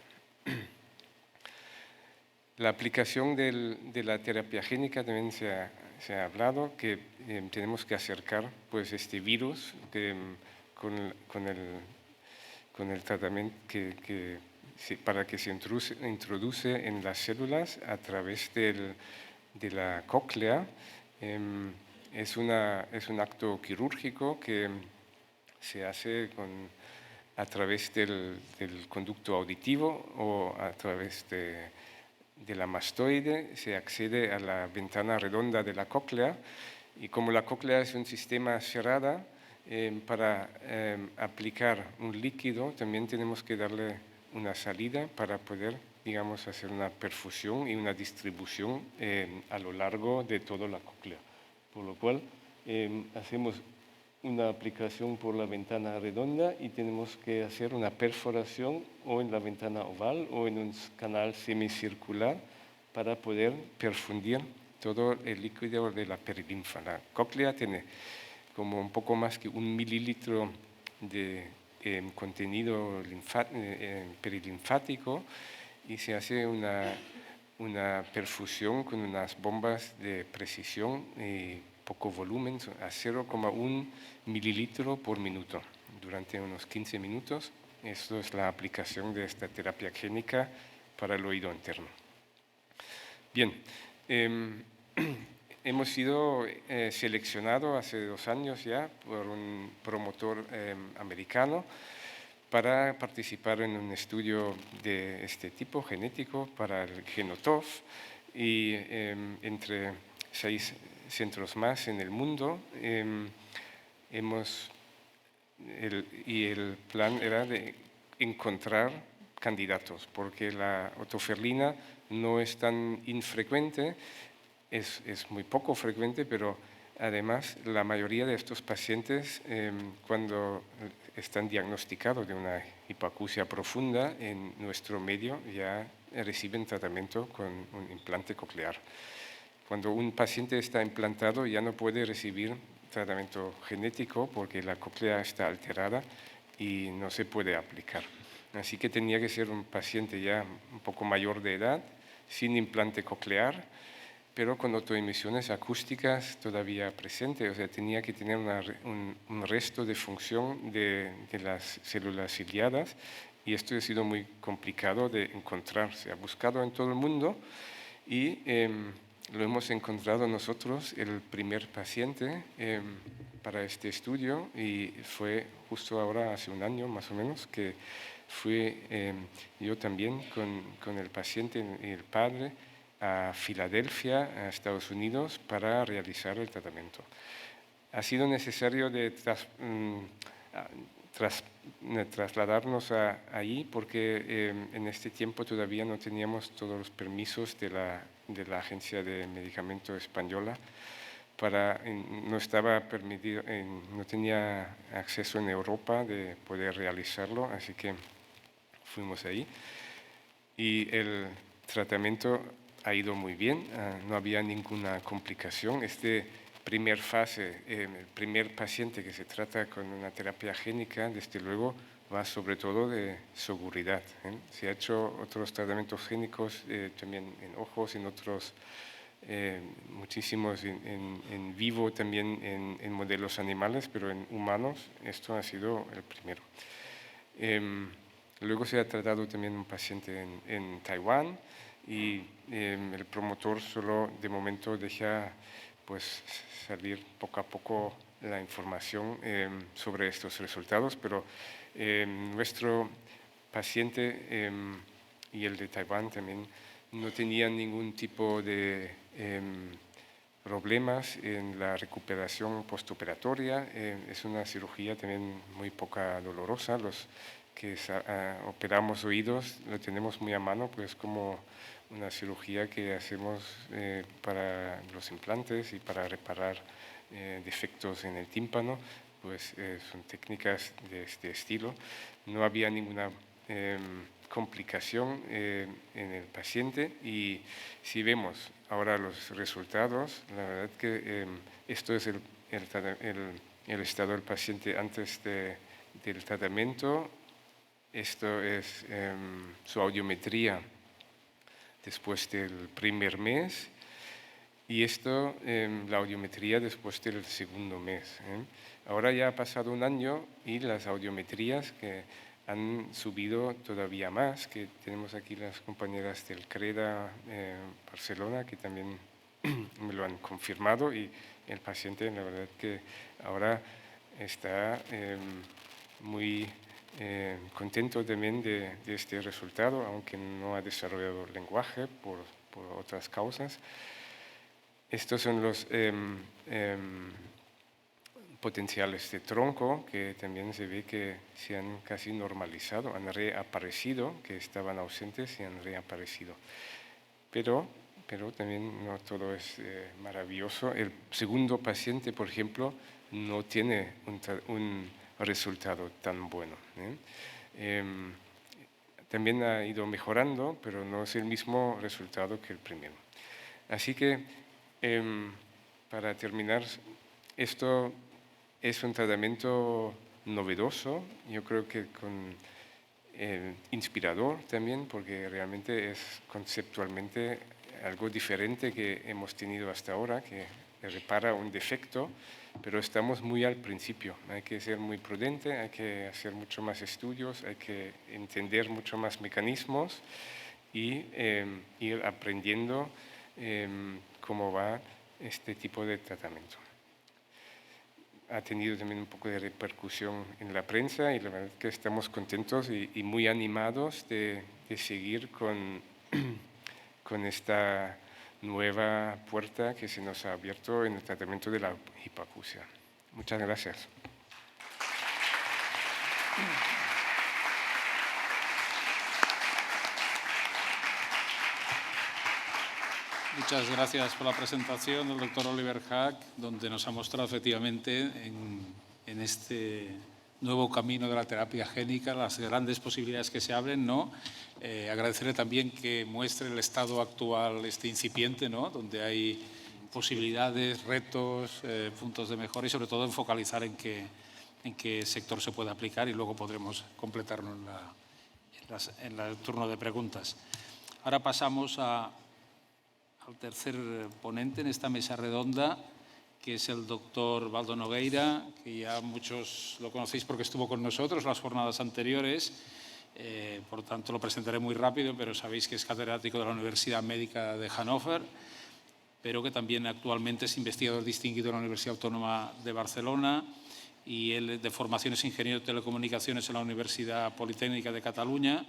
La aplicación de la terapia génica también se ha hablado, que tenemos que acercar pues, este virus con el tratamiento para que se introduce en las células a través de la cóclea. Es un acto quirúrgico que se hace a través del conducto auditivo o a través de la mastoide. Se accede a la ventana redonda de la cóclea, y como la cóclea es un sistema cerrado, para aplicar un líquido también tenemos que darle una salida para poder, digamos, hacer una perfusión y una distribución a lo largo de toda la cóclea. Por lo cual hacemos una aplicación por la ventana redonda y tenemos que hacer una perforación o en la ventana oval o en un canal semicircular para poder perfundir todo el líquido de la perilinfa. La cóclea tiene como un poco más que 1 mililitro de contenido perilinfático y se hace una perfusión con unas bombas de precisión y poco volumen, a 0,1 mililitro por minuto durante unos 15 minutos. Esto es la aplicación de esta terapia génica para el oído interno. Bien, hemos sido seleccionados hace 2 años ya por un promotor americano para participar en un estudio de este tipo genético para el Genotov y entre 6 centros más en el mundo el plan era de encontrar candidatos porque la otoferlina no es tan infrecuente, es muy poco frecuente, pero además la mayoría de estos pacientes cuando están diagnosticados de una hipoacusia profunda en nuestro medio ya reciben tratamiento con un implante coclear. Cuando un paciente está implantado ya no puede recibir tratamiento genético porque la cóclea está alterada y no se puede aplicar. Así que tenía que ser un paciente ya un poco mayor de edad, sin implante coclear, pero con autoemisiones acústicas todavía presentes. O sea, tenía que tener un resto de función de las células ciliadas y esto ha sido muy complicado de encontrar. Se ha buscado en todo el mundo y lo hemos encontrado nosotros, el primer paciente para este estudio, y fue justo ahora, hace 1 año más o menos, que fui yo también con el paciente y el padre a Filadelfia, a Estados Unidos, para realizar el tratamiento. Ha sido necesario trasladarnos allí porque en este tiempo todavía no teníamos todos los permisos de la Agencia de Medicamento Española. No estaba permitido, no tenía acceso en Europa de poder realizarlo, así que fuimos ahí. Y el tratamiento ha ido muy bien, no había ninguna complicación. Primer fase, el primer paciente que se trata con una terapia génica, desde luego, va sobre todo de seguridad. Se ha hecho otros tratamientos génicos también en ojos, en otros, muchísimos en vivo también en modelos animales, pero en humanos esto ha sido el primero. Luego se ha tratado también un paciente en Taiwán y el promotor solo de momento deja pues salir poco a poco la información sobre estos resultados, pero nuestro paciente y el de Taiwán también no tenían ningún tipo de problemas en la recuperación postoperatoria. Es una cirugía también muy poca dolorosa. Los que operamos oídos lo tenemos muy a mano, pues como una cirugía que hacemos para los implantes y para reparar defectos en el tímpano, pues son técnicas de este estilo. No había ninguna complicación en el paciente y si vemos ahora los resultados, la verdad que esto es el estado del paciente antes del tratamiento. Esto es su audiometría después del primer mes y esto la audiometría después del segundo mes. Ahora ya ha pasado 1 año y las audiometrías que han subido todavía más, que tenemos aquí las compañeras del CREDA Barcelona que también me lo han confirmado y el paciente la verdad que ahora está muy contento también de este resultado, aunque no ha desarrollado el lenguaje por otras causas. Estos son los potenciales de tronco que también se ve que se han casi normalizado, han reaparecido, que estaban ausentes y han reaparecido. Pero también no todo es maravilloso. El segundo paciente, por ejemplo, no tiene un resultado tan bueno. También ha ido mejorando, pero no es el mismo resultado que el primero. Así que Para terminar, esto es un tratamiento novedoso, yo creo que inspirador también, porque realmente es conceptualmente algo diferente que hemos tenido hasta ahora, que repara un defecto, pero estamos muy al principio. Hay que ser muy prudente, hay que hacer mucho más estudios, hay que entender mucho más mecanismos y ir aprendiendo cómo va este tipo de tratamiento. Ha tenido también un poco de repercusión en la prensa y la verdad es que estamos contentos y muy animados de seguir con esta nueva puerta que se nos ha abierto en el tratamiento de la hipoacusia. Muchas gracias. Muchas gracias por la presentación del doctor Oliver Hack, donde nos ha mostrado efectivamente en este nuevo camino de la terapia génica las grandes posibilidades que se abren, ¿no? Agradecerle también que muestre el estado actual incipiente, ¿no? Donde hay posibilidades, retos, puntos de mejora y sobre todo en focalizar en qué sector se puede aplicar y luego podremos completarlo en el turno de preguntas. Ahora pasamos al tercer ponente en esta mesa redonda, que es el doctor Baldo Nogueira, que ya muchos lo conocéis porque estuvo con nosotros las jornadas anteriores. Por tanto, lo presentaré muy rápido, pero sabéis que es catedrático de la Universidad Médica de Hannover, pero que también actualmente es investigador distinguido de la Universidad Autónoma de Barcelona, y él de formación es ingeniero de telecomunicaciones en la Universidad Politécnica de Cataluña,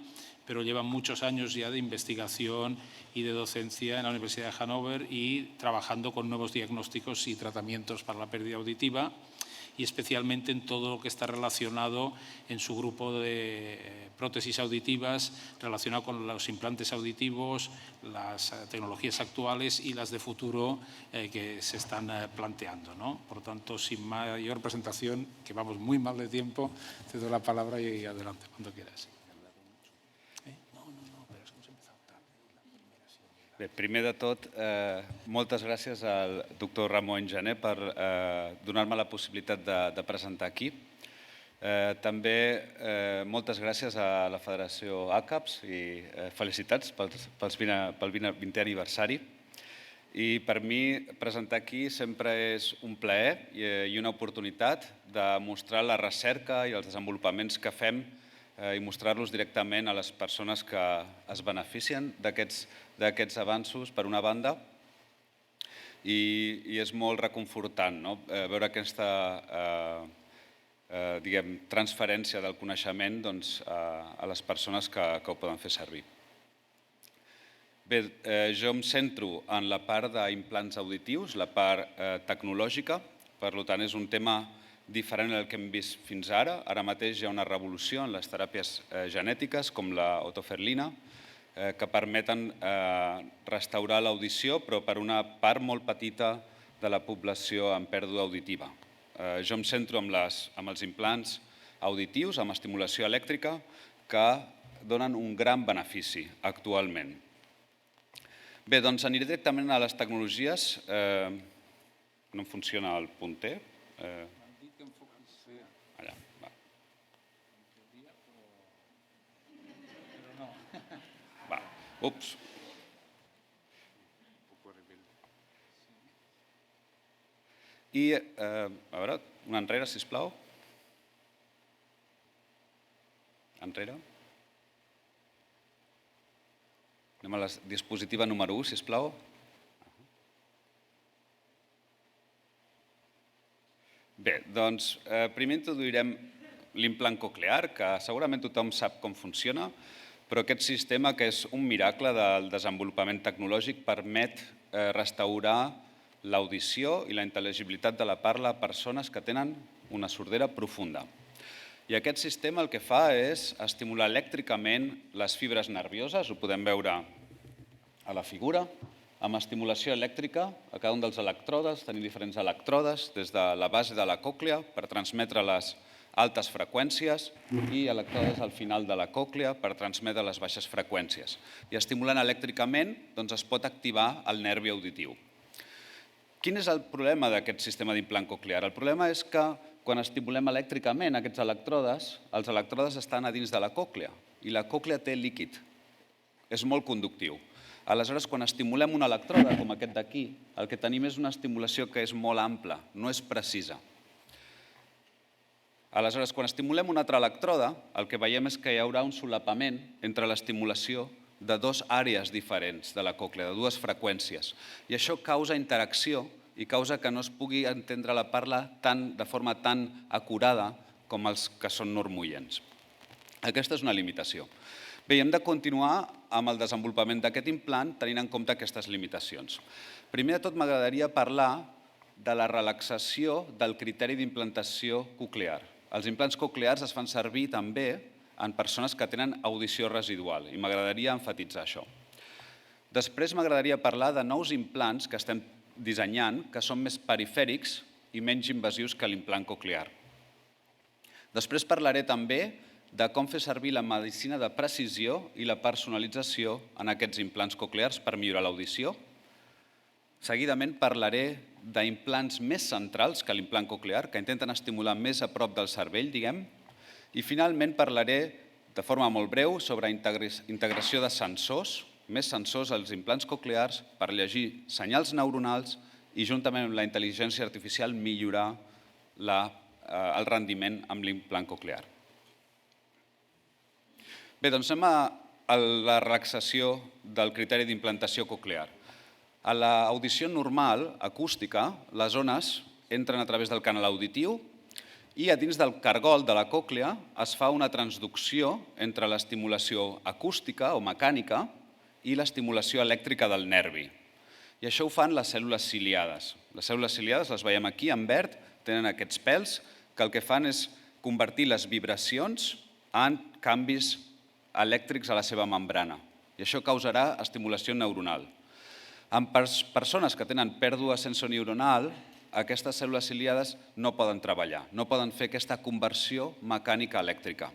pero lleva muchos años ya de investigación y de docencia en la Universidad de Hannover y trabajando con nuevos diagnósticos y tratamientos para la pérdida auditiva, y especialmente en todo lo que está relacionado en su grupo de prótesis auditivas, relacionado con los implantes auditivos, las tecnologías actuales y las de futuro que se están planteando, ¿no? Por tanto, sin mayor presentación, que vamos muy mal de tiempo, te doy la palabra y adelante, cuando quieras. Bé, primer de tot, moltes gràcies al doctor Ramon Jané per donar-me la possibilitat de presentar aquí. També moltes gràcies a la Federació ACAPS i felicitats pel 20è aniversari. I per mi presentar aquí sempre és un plaer i una oportunitat de mostrar la recerca i els desenvolupaments que fem i mostrar-los directament a les persones que es beneficien d'aquests avanços, per una banda, i és molt reconfortant, no? Veure aquesta transferència del coneixement a les persones que ho poden fer servir. Bé, jo em centro en la part d'implants auditius, la part tecnològica, per tant és un tema diferent del que hem vist fins ara. Ara mateix hi ha una revolució en les teràpies genètiques, com l'otoferlina, que permeten restaurar l'audició, però per una part molt petita de la població amb pèrdua auditiva. Jo em centro en els implants auditius, amb estimulació elèctrica, que donen un gran benefici actualment. Bé, doncs aniré directament a les tecnologies. No em funciona el punter. Allà, va. Va, ups. I, a veure, una enrere, sisplau. Enrere. Anem a la dispositiva número 1, sisplau. Bé, doncs primer introduirem l'implant coclear, que segurament tothom sap com funciona, però aquest sistema, que és un miracle del desenvolupament tecnològic, permet restaurar l'audició i la intel·ligibilitat de la parla a persones que tenen una sordera profunda. I aquest sistema el que fa és estimular elèctricament les fibres nervioses, ho podem veure a la figura, amb estimulació elèctrica a cada un dels electrodes. Tenim diferents electrodes des de la base de la còclea per transmetre les altes freqüències i electrodes al final de la còclea per transmetre les baixes freqüències. I estimulant elèctricament es pot activar el nervi auditiu. Quin és el problema d'aquest sistema d'implant coclear? El problema és que quan estimulem elèctricament aquests elèctrodes, els elèctrodes estan a dins de la còclea i la còclea té líquid, és molt conductiu. Aleshores, quan estimulem un elèctrode, com aquest d'aquí, el que tenim és una estimulació que és molt ampla, no és precisa. Aleshores, quan estimulem un altre elèctrode, el que veiem és que hi haurà un solapament entre l'estimulació de dues àrees diferents de la còclea, de dues freqüències. I això causa interacció i causa que no es pugui entendre la parla de forma tan acurada com els que són normoients. Aquesta és una limitació. Bé, hem de continuar amb el desenvolupament d'aquest implant tenint en compte aquestes limitacions. Primer de tot m'agradaria parlar de la relaxació del criteri d'implantació coclear. Els implants coclears es fan servir també en persones que tenen audició residual i m'agradaria emfatitzar això. Després m'agradaria parlar de nous implants que estem dissenyant que són més perifèrics i menys invasius que l'implant coclear. Després parlaré també de com fer servir la medicina de precisió i la personalització en aquests implants coclears per millorar l'audició. Seguidament parlaré d'implants més centrals que l'implant coclear, que intenten estimular més a prop del cervell, diguem. I finalment parlaré de forma molt breu sobre integració de sensors, més sensors als implants coclears per llegir senyals neuronals i juntament amb la intel·ligència artificial millorar el rendiment amb l'implant coclear. Bé, doncs anem a la relaxació del criteri d'implantació coclear. A l'audició normal, acústica, les ones entren a través del canal auditiu i a dins del cargol de la còclea es fa una transducció entre l'estimulació acústica o mecànica i l'estimulació elèctrica del nervi. I això ho fan les cèl·lules ciliades. Les cèl·lules ciliades, les veiem aquí en verd, tenen aquests pèls que el que fan és convertir les vibracions en canvis elèctrics a la seva membrana. I això causarà estimulació neuronal. En persones que tenen pèrdua sensorineuronal, aquestes cèl·lules ciliades no poden treballar, no poden fer aquesta conversió mecànica elèctrica.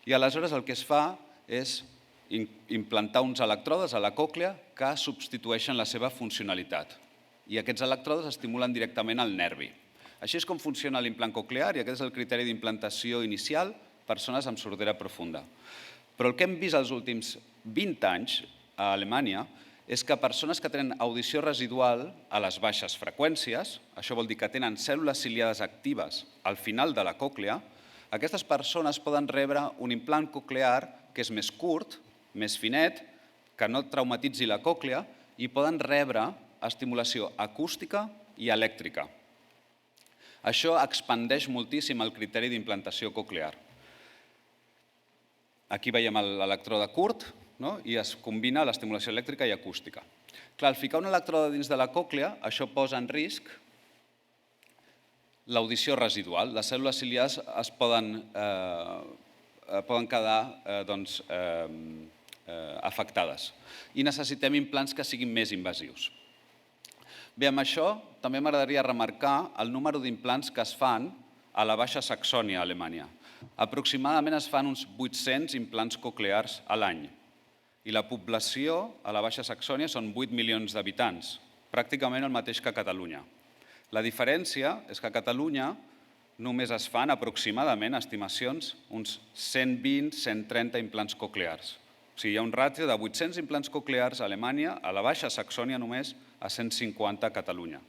I aleshores el que es fa és implantar uns elèctrodes a la còclea que substitueixen la seva funcionalitat. I aquests elèctrodes estimulen directament el nervi. Així és com funciona l'implant coclear i aquest és el criteri d'implantació inicial, persones amb sordera profunda. Però el que hem vist els últims 20 anys a Alemanya és que persones que tenen audició residual a les baixes freqüències, això vol dir que tenen cèl·lules ciliades actives al final de la còclea, aquestes persones poden rebre un implant coclear que és més curt, més finet, que no traumatitzi la còclea i poden rebre estimulació acústica i elèctrica. Això expandeix moltíssim el criteri d'implantació coclear. Aquí veiem l'elèctrode curt i es combina l'estimulació elèctrica i acústica. Clar, al ficar un elèctrode dins de la còclea, això posa en risc l'audició residual. Les cèl·lules ciliades es poden quedar afectades i necessitem implants que siguin més invasius. Bé, amb això també m'agradaria remarcar el número d'implants que es fan a la Baixa Saxònia, a Alemanya. Aproximadament es fan uns 800 implants coclears a l'any i la població a la Baixa Saxònia són 8 milions d'habitants, pràcticament el mateix que a Catalunya. La diferència és que a Catalunya només es fan aproximadament, estimacions, uns 120-130 implants coclears. O sigui, hi ha un ràtio de 800 implants coclears a Alemanya, a la Baixa Saxònia només, a 150 a Catalunya.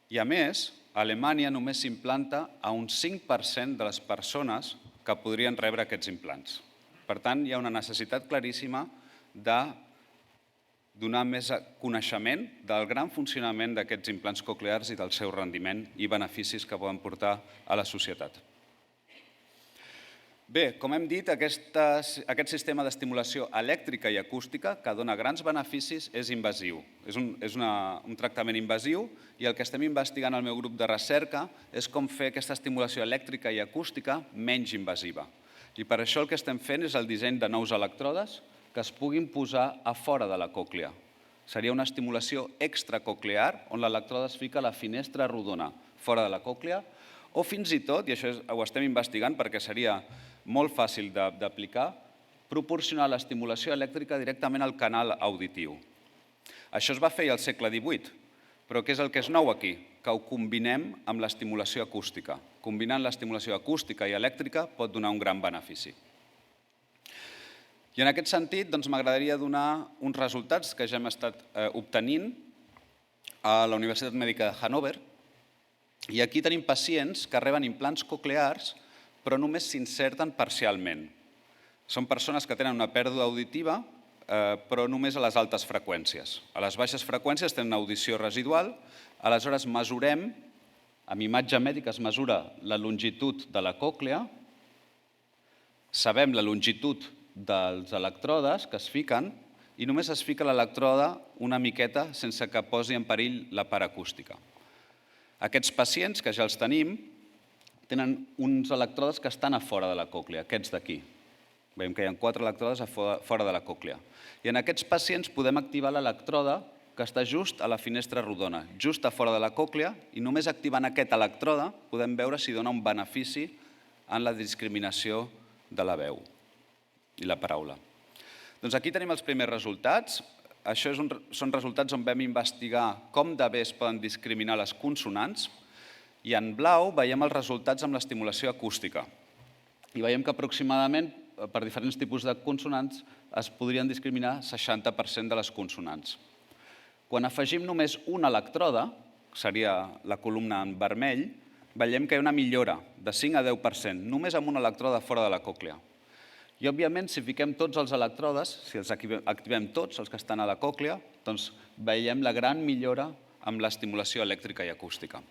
I a més, a Alemanya només s'implanta a un 5% de les persones que podrien rebre aquests implants. Per tant, hi ha una necessitat claríssima de donar més coneixement del gran funcionament d'aquests implants coclears i del seu rendiment i beneficis que poden portar a la societat. Bé, com hem dit, aquest sistema d'estimulació elèctrica i acústica, que dona grans beneficis, és invasiu. És un tractament invasiu i el que estem investigant al meu grup de recerca és com fer aquesta estimulació elèctrica i acústica menys invasiva. I per això el que estem fent és el disseny de nous elèctrodes que es puguin posar a fora de la còclea. Seria una estimulació extracoclear on l'elèctrode es fica a la finestra rodona fora de la còclea o fins i tot, i això ho estem investigant perquè seria molt fàcil d'aplicar, proporcionar l'estimulació elèctrica directament al canal auditiu. Això es va fer al segle XVIII, Però què és el que és nou aquí? Que ho combinem amb l'estimulació acústica. Combinant l'estimulació acústica i elèctrica pot donar un gran benefici. I en aquest sentit, m'agradaria donar uns resultats que ja hem estat obtenint a la Universitat Mèdica de Hannover. I aquí tenim pacients que reben implants coclears, però només s'inserten parcialment. Són persones que tenen una pèrdua auditiva, però només a les altes freqüències. A les baixes freqüències tenen audició residual, aleshores mesurem, amb imatge mèdica es mesura la longitud de la còclea, sabem la longitud dels electrodes que es fiquen i només es fica l'electroda una miqueta sense que posi en perill la part acústica. Aquests pacients, que ja els tenim, tenen uns electrodes que estan a fora de la còclea, aquests d'aquí. Veiem que hi ha 4 electrodes a fora de la còclea. I en aquests pacients podem activar l'electroda que està just a la finestra rodona, just a fora de la còclea, i només activant aquest electrode podem veure si dona un benefici en la discriminació de la veu i la paraula. Doncs aquí tenim els primers resultats. Això són resultats on vam investigar com de bé es poden discriminar les consonants, i en blau veiem els resultats amb l'estimulació acústica. I veiem que aproximadament, per diferents tipus de consonants, es podrien discriminar 60% de les consonants. Quan afegim només un electrode, que seria la columna en vermell, veiem que hi ha una millora de 5 a 10%, només amb un electrode fora de la còclea. I, òbviament, si fiquem tots els electrodes, si els activem tots, els que estan a la còclea, doncs veiem la gran millora amb l'estimulació elèctrica i acústica.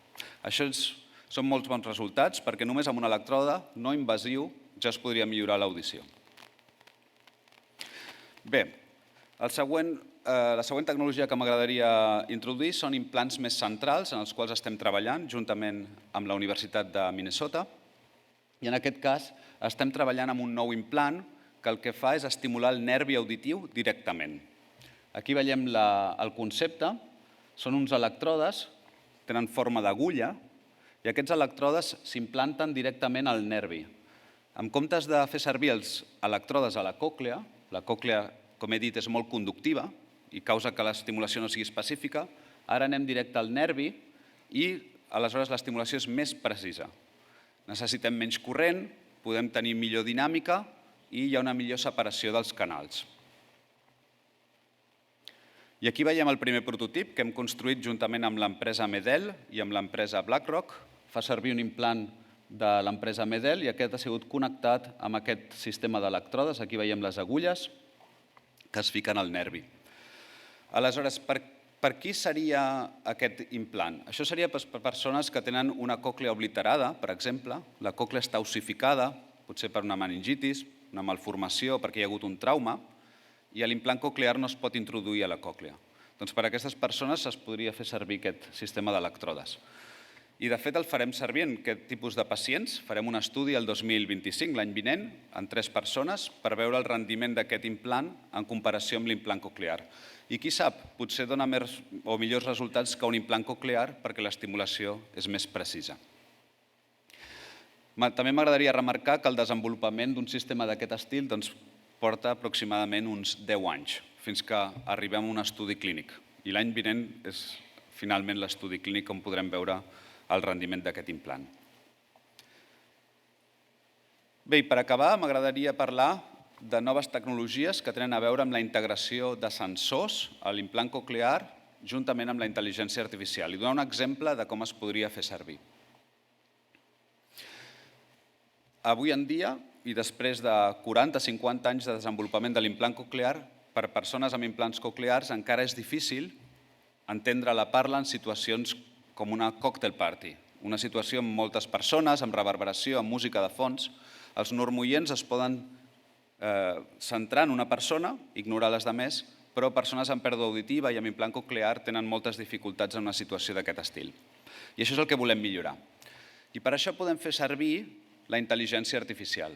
Això són molts bons resultats, perquè només amb un electrode no invasiu ja es podria millorar l'audició. Bé, la següent tecnologia que m'agradaria introduir són implants més centrals, en els quals estem treballant juntament amb la Universitat de Minnesota. I en aquest cas estem treballant amb un nou implant que el que fa és estimular el nervi auditiu directament. Aquí veiem el concepte. Són uns electrodes, tenen forma d'agulla, i aquests electrodes s'implanten directament al nervi. En comptes de fer servir els electrodes a la còclea, com he dit, és molt conductiva i causa que l'estimulació no sigui específica, ara anem directe al nervi i aleshores l'estimulació és més precisa. Necessitem menys corrent, podem tenir millor dinàmica i hi ha una millor separació dels canals. I aquí veiem el primer prototip que hem construït juntament amb l'empresa Medel i amb l'empresa BlackRock. Fa servir un implant de l'empresa Medel i aquest ha sigut connectat amb aquest sistema d'electrodes. Aquí veiem les agulles que es fiquen al nervi. Aleshores, per qui seria aquest implant? Això seria per persones que tenen una còclea obliterada, per exemple. La còclea està ossificada, potser per una meningitis, una malformació, perquè hi ha hagut un trauma, i l'implant coclear no es pot introduir a la còclea. Doncs per a aquestes persones es podria fer servir aquest sistema d'electrodes. I de fet el farem servir en aquest tipus de pacients. Farem un estudi el 2025, l'any vinent, en 3 persones, per veure el rendiment d'aquest implant en comparació amb l'implant coclear. I qui sap, potser dona millors resultats que un implant coclear perquè l'estimulació és més precisa. També m'agradaria remarcar que el desenvolupament d'un sistema d'aquest estil porta aproximadament uns 10 anys, fins que arribem a un estudi clínic. I l'any vinent és finalment l'estudi clínic on podrem veure el rendiment d'aquest implant. Bé, i per acabar, m'agradaria parlar de noves tecnologies que tenen a veure amb la integració de sensors a l'implant coclear juntament amb la intel·ligència artificial i donar un exemple de com es podria fer servir. Avui en dia, i després de 40-50 anys de desenvolupament de l'implant coclear, per persones amb implants coclears encara és difícil entendre la parla en situacions com una cocktail party, una situació amb moltes persones, amb reverberació, amb música de fons. Els normoients es poden centrar en una persona, ignorar les demés, però persones amb pèrdua auditiva i amb implant coclear tenen moltes dificultats en una situació d'aquest estil. I això és el que volem millorar. I per això podem fer servir la intel·ligència artificial.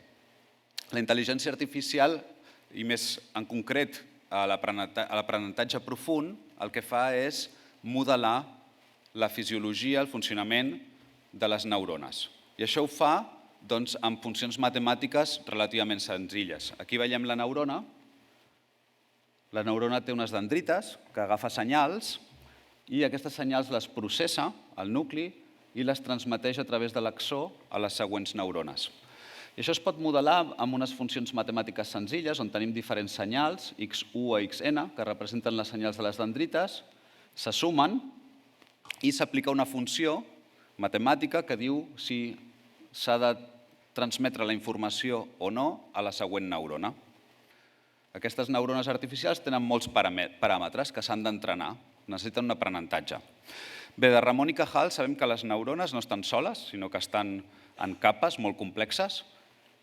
La intel·ligència artificial, i més en concret a l'aprenentatge profund, el que fa és modelar la fisiologia, el funcionament de les neurones. I això ho fa amb funcions matemàtiques relativament senzilles. Aquí veiem la neurona. La neurona té unes dendrites que agafa senyals i aquestes senyals les processa al nucli i les transmeteix a través de l'axó a les següents neurones. I això es pot modelar amb unes funcions matemàtiques senzilles on tenim diferents senyals, x1 a xn, que representen les senyals de les dendrites, se sumen i s'aplica una funció matemàtica que diu si s'ha de transmetre la informació o no a la següent neurona. Aquestes neurones artificials tenen molts paràmetres que s'han d'entrenar, necessiten un aprenentatge. Bé, de Ramon i Cajal sabem que les neurones no estan soles, sinó que estan en capes molt complexes,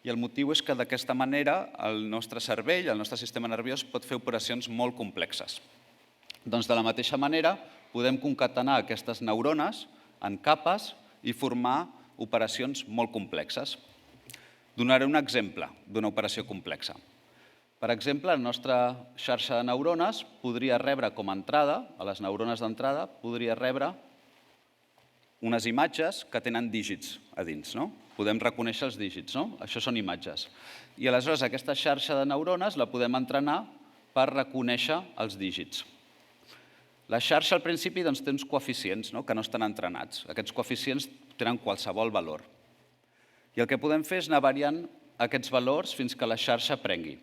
i el motiu és que d'aquesta manera el nostre cervell, el nostre sistema nerviós, pot fer operacions molt complexes. Doncs de la mateixa manera podem concatenar aquestes neurones en capes i formar operacions molt complexes. Donaré un exemple d'una operació complexa. Per exemple, la nostra xarxa de neurones podria rebre com a entrada, a les neurones d'entrada, podria rebre unes imatges que tenen dígits a dins. Podem reconèixer els dígits, això són imatges. I aleshores aquesta xarxa de neurones la podem entrenar per reconèixer els dígits. La xarxa al principi té uns coeficients que no estan entrenats. Aquests coeficients tenen qualsevol valor. I el que podem fer és anar variant aquests valors fins que la xarxa aprengui.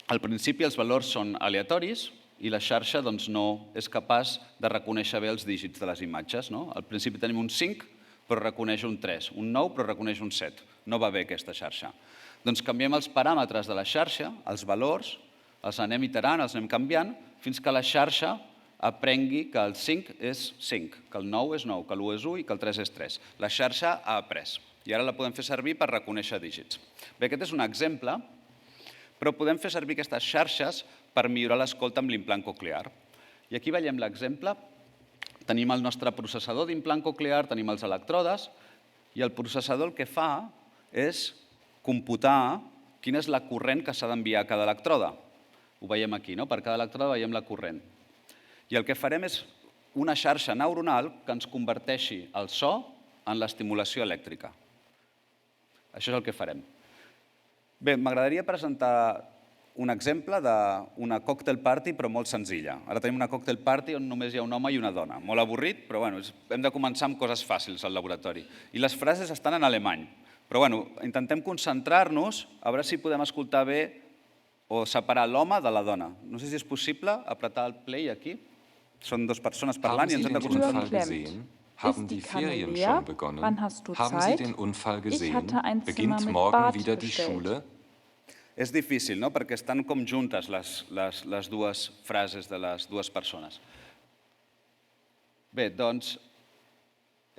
Al principi els valors són aleatoris i la xarxa no és capaç de reconèixer bé els dígits de les imatges. Al principi tenim un 5, però reconeix un 3, un 9, però reconeix un 7. No va bé aquesta xarxa. Doncs canviem els paràmetres de la xarxa, els valors, els anem iterant, els anem canviant, fins que la xarxa aprengui que el 5 és 5, que el 9 és 9, que l'1 és 1 i que el 3 és 3. La xarxa ha après i ara la podem fer servir per reconèixer dígits. Bé, aquest és un exemple, però podem fer servir aquestes xarxes per millorar l'escolta amb l'implant coclear. I aquí veiem l'exemple. Tenim el nostre processador d'implant coclear, tenim els electrodes, i el processador el que fa és computar quina és la corrent que s'ha d'enviar a cada electrode. Ho veiem aquí, per cada electrode veiem la corrent. I el que farem és una xarxa neuronal que ens converteixi el so en l'estimulació elèctrica. Això és el que farem. Bé, m'agradaria presentar un exemple d'una cocktail party, però molt senzilla. Ara tenim una cocktail party on només hi ha un home i una dona. Molt avorrit, però hem de començar amb coses fàcils al laboratori. I les frases estan en alemany. Però intentem concentrar-nos, a veure si podem escoltar bé o separar l'home de la dona. No sé si és possible apretar el play aquí. Són dues persones parlant i ens hem de concentrar. Haben die Ferien schon begonnen? Haben Sie den Unfall gesehen? Beginnt morgen wieder die Schule? És difícil, perquè estan com juntes les dues frases de les dues persones. Bé, doncs,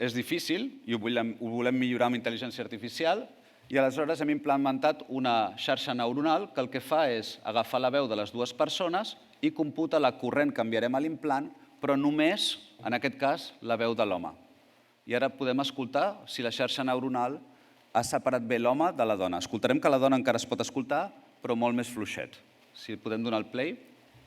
és difícil i ho volem millorar amb intel·ligència artificial i aleshores hem implementat una xarxa neuronal que el que fa és agafar la veu de les dues persones i computa la corrent que enviarem a l'implant, però només, en aquest cas, la veu de l'home. I ara podem escoltar si la xarxa neuronal ha separat bé l'home de la dona. Escoltarem que la dona encara es pot escoltar, però molt més fluixet. Si podem donar el play.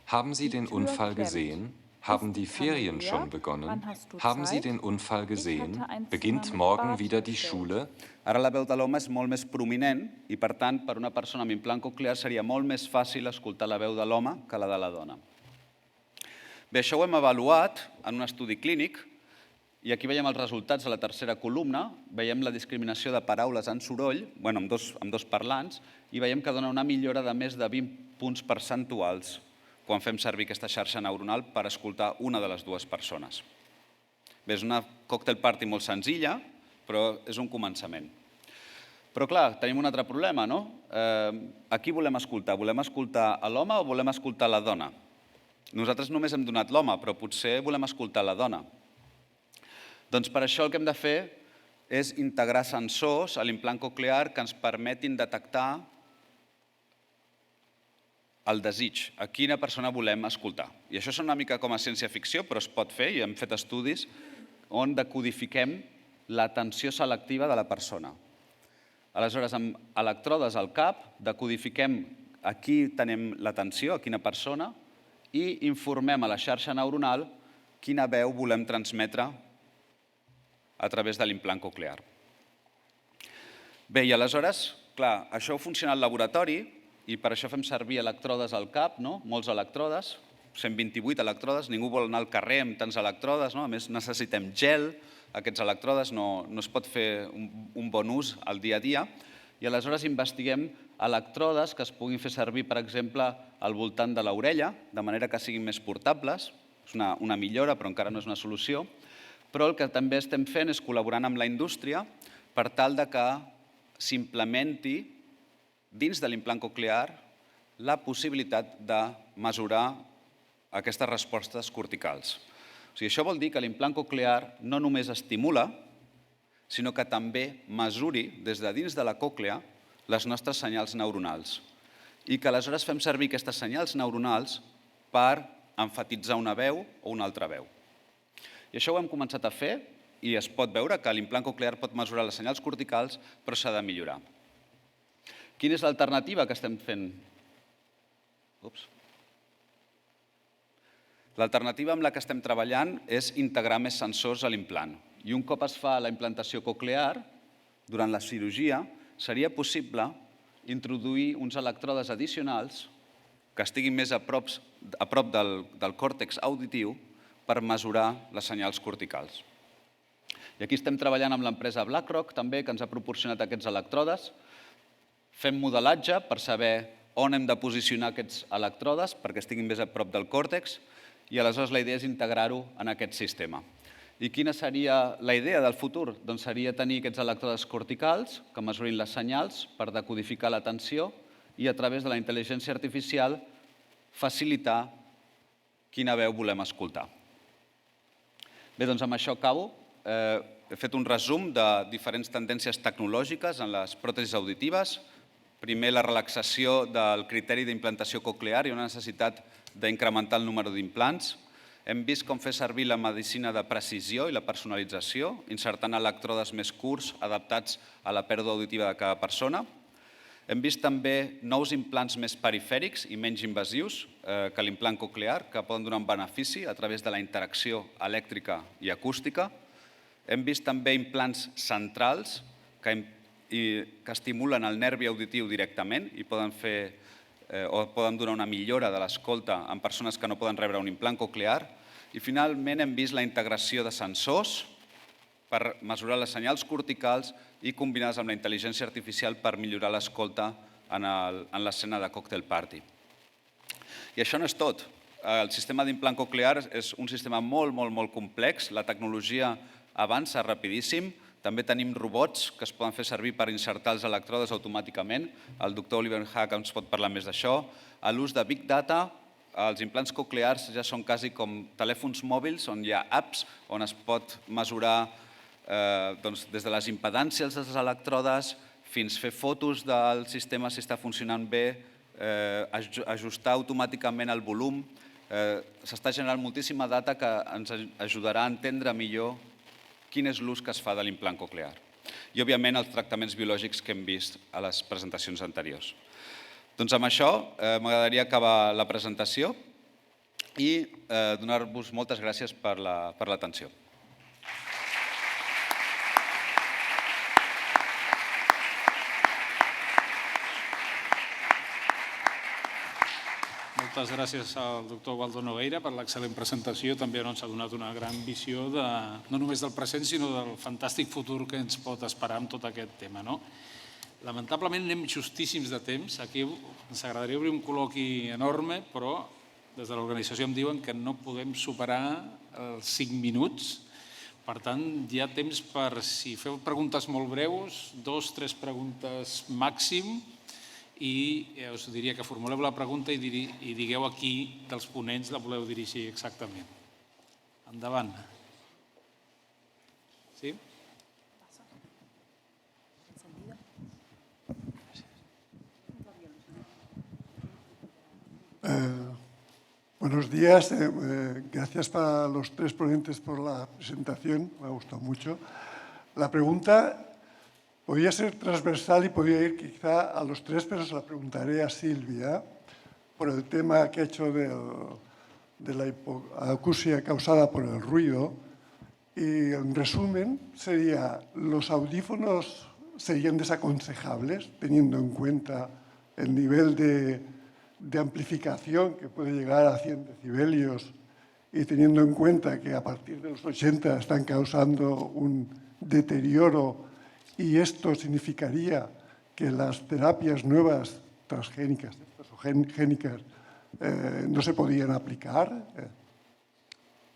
Haben Sie den Unfall gesehen? Haben die Ferien schon begonnen? Haben Sie den Unfall gesehen? Beginnt morgen wieder die Schule? Ara la veu de l'home és molt més prominent i, per tant, per una persona amb implant coclear seria molt més fàcil escoltar la veu de l'home que la de la dona. Bé, això ho hem avaluat en un estudi clínic i aquí veiem els resultats a la tercera columna, veiem la discriminació de paraules en soroll, amb dos parlants, i veiem que dona una millora de més de 20 punts percentuals quan fem servir aquesta xarxa neuronal per escoltar una de les dues persones. Bé, és una cocktail party molt senzilla, però és un començament. Però, clar, tenim un altre problema, no? A qui volem escoltar? Volem escoltar a l'home o volem escoltar la dona? Nosaltres només hem donat l'home, però potser volem escoltar la dona. Doncs per això el que hem de fer és integrar sensors a l'implant coclear que ens permetin detectar el desig, a quina persona volem escoltar. I això és una mica com a ciència-ficció, però es pot fer, i hem fet estudis on decodifiquem l'atenció selectiva de la persona. Aleshores, amb electrodes al cap, decodifiquem a qui tenim l'atenció, a quina persona, i informem a la xarxa neuronal quina veu volem transmetre a través de l'implant coclear. Bé, i aleshores, clar, això funciona al laboratori i per això fem servir electrodes al cap, molts electrodes, 128 electrodes, ningú vol anar al carrer amb tants electrodes, a més necessitem gel, aquests electrodes no es pot fer un bon ús al dia a dia, i aleshores investiguem electrodes que es puguin fer servir, per exemple, al voltant de l'orella, de manera que siguin més portables. És una millora, però encara no és una solució. Però el que també estem fent és col·laborant amb la indústria per tal que s'implementi dins de l'implant coclear la possibilitat de mesurar aquestes respostes corticals. Això vol dir que l'implant coclear no només estimula, sinó que també mesuri des de dins de la còclea les nostres senyals neuronals i que aleshores fem servir aquestes senyals neuronals per emfatitzar una veu o una altra veu. I això ho hem començat a fer i es pot veure que l'implant coclear pot mesurar les senyals corticals, però s'ha de millorar. Quina és l'alternativa que estem fent? L'alternativa amb la que estem treballant és integrar més sensors a l'implant. I un cop es fa la implantació coclear, durant la cirurgia, seria possible introduir uns electrodes addicionals que estiguin més a prop del còrtex auditiu per mesurar les senyals corticals. I aquí estem treballant amb l'empresa BlackRock també, que ens ha proporcionat aquests electrodes. Fem modelatge per saber on hem de posicionar aquests electrodes perquè estiguin més a prop del còrtex i aleshores la idea és integrar-ho en aquest sistema. I quina seria la idea del futur? Doncs seria tenir aquests electrodes corticals que mesurin les senyals per decodificar l'atenció i a través de la intel·ligència artificial facilitar quina veu volem escoltar. Bé, doncs amb això acabo. He fet un resum de diferents tendències tecnològiques en les pròtesis auditives. Primer, la relaxació del criteri d'implantació coclear i una necessitat d'incrementar el número d'implants. Hem vist com fer servir la medicina de precisió i la personalització, insertant electrodes més curts adaptats a la pèrdua auditiva de cada persona. Hem vist també nous implants més perifèrics i menys invasius que l'implant coclear, que poden donar un benefici a través de la interacció elèctrica i acústica. Hem vist també implants centrals que estimulen el nervi auditiu directament i poden donar una millora de l'escolta en persones que no poden rebre un implant coclear. I finalment hem vist la integració de sensors per mesurar les senyals corticals i combinades amb la intel·ligència artificial per millorar l'escolta en l'escena de cocktail party. I això no és tot. El sistema d'implant coclear és un sistema molt, molt, molt complex. La tecnologia avança rapidíssim. També tenim robots que es poden fer servir per insertar els electrodes automàticament. El doctor Oliver Hack ens pot parlar més d'això. A l'ús de Big Data, els implants coclears ja són quasi com telèfons mòbils on hi ha apps on es pot mesurar des de les impedàncies dels electrodes fins a fer fotos del sistema si està funcionant bé, ajustar automàticament el volum. S'està generant moltíssima data que ens ajudarà a entendre millor quin és l'ús que es fa de l'implant coclear. I, òbviament, els tractaments biològics que hem vist a les presentacions anteriors. Doncs amb això m'agradaria acabar la presentació i donar-vos moltes gràcies per l'atenció. Moltes gràcies al doctor Waldo Nogueira per l'excel·lent presentació. També ens ha donat una gran visió no només del present, sinó del fantàstic futur que ens pot esperar amb tot aquest tema. Lamentablement anem justíssims de temps. Aquí ens agradaria obrir un col·loqui enorme, però des de l'organització em diuen que no podem superar els 5 minuts. Per tant, hi ha temps per, si feu preguntes molt breus, 2 o 3 preguntes màxim, i us diria que formuleu la pregunta i digueu a qui dels ponents la voleu dirigir exactament. Endavant. Sí? Buenos días. Gracias para los 3 ponentes por la presentación. Me ha gustado mucho. La pregunta podría ser transversal y podría ir quizá a los 3, pero se la preguntaré a Silvia por el tema que ha hecho de la hipoacusia causada por el ruido. Y en resumen sería, ¿los audífonos serían desaconsejables teniendo en cuenta el nivel de de amplificación que puede llegar a 100 decibelios y teniendo en cuenta que a partir de los 80 están causando un deterioro y esto significaría que las terapias nuevas transgénicas o génicas no se podían aplicar.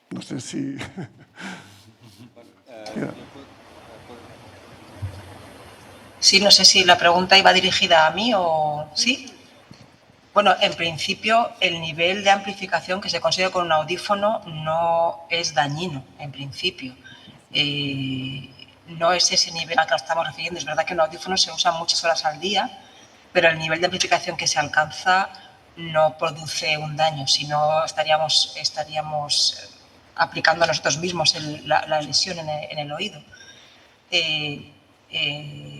No sé si... Sí, no sé si la pregunta iba dirigida a mí o... ¿Sí? Bueno, en principio el nivel de amplificación que se consigue con un audífono no es dañino, en principio. No es ese nivel al que nos estamos refiriendo. Es verdad que un audífono se usa muchas horas al día, pero el nivel de amplificación que se alcanza no produce un daño, sino estaríamos aplicando a nosotros mismos la lesión en el oído.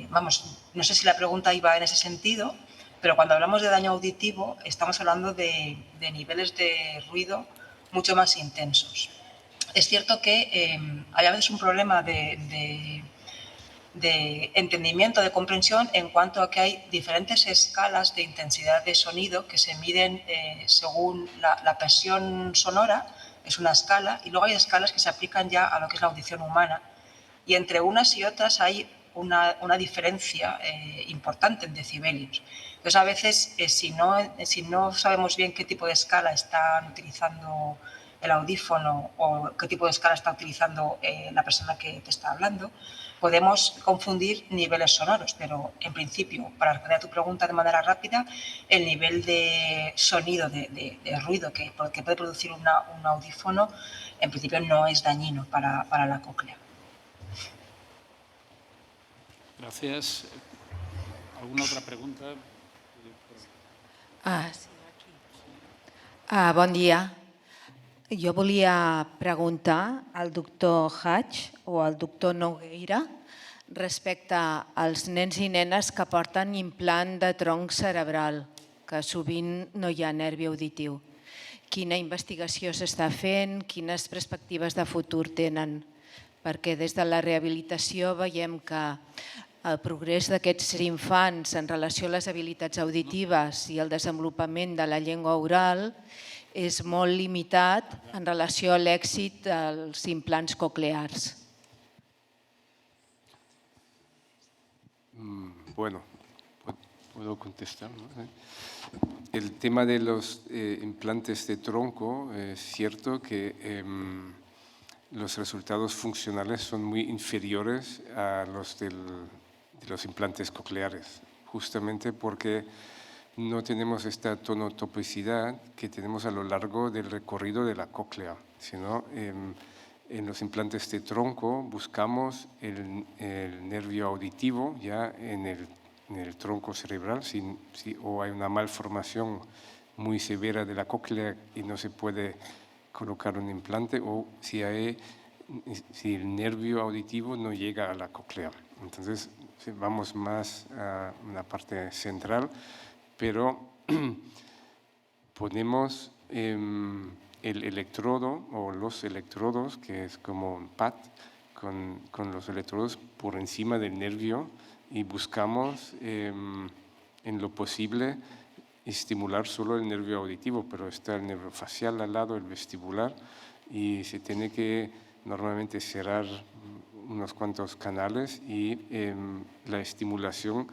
Vamos, no sé si la pregunta iba en ese sentido, pero cuando hablamos de daño auditivo estamos hablando de niveles de ruido mucho más intensos. Es cierto que hay a veces un problema de entendimiento, de comprensión, en cuanto a que hay diferentes escalas de intensidad de sonido que se miden según la presión sonora, es una escala, y luego hay escalas que se aplican ya a lo que es la audición humana. Y entre unas y otras hay una diferencia importante en decibelios. Entonces, a veces, si no sabemos bien qué tipo de escala están utilizando el audífono o qué tipo de escala está utilizando la persona que te está hablando, podemos confundir niveles sonoros, pero en principio, para responder a tu pregunta de manera rápida, el nivel de sonido, de ruido que puede producir un audífono, en principio no es dañino para la cóclea. Gracias. ¿Alguna otra pregunta? Sí, aquí. Bon dia. Jo volia preguntar al doctor Hatch o al doctor Nogueira respecte als nens i nenes que porten implant de tronc cerebral, que sovint no hi ha nervi auditiu. Quina investigació s'està fent, quines perspectives de futur tenen? Perquè des de la rehabilitació veiem que el progrés d'aquests infants en relació a les habilitats auditives i el desenvolupament de la llengua oral és molt limitat en relació a l'èxit dels implants coclears. Bueno, puedo contestar, ¿no? El tema de los implantes de tronco, es cierto que los resultados funcionales son muy inferiores a los de los implantes cocleares, justamente porque no tenemos esta tonotopicidad que tenemos a lo largo del recorrido de la cóclea, sino en los implantes de tronco buscamos el nervio auditivo ya en el tronco cerebral, o hay una malformación muy severa de la cóclea y no se puede colocar un implante, o si el nervio auditivo no llega a la cóclea. Entonces vamos más a una parte central, pero ponemos el electrodo o los electrodos, que es como un pad, con los electrodos por encima del nervio y buscamos en lo posible estimular solo el nervio auditivo, pero está el nervio facial al lado, el vestibular, y se tiene que normalmente cerrar unos cuantos canales y la estimulación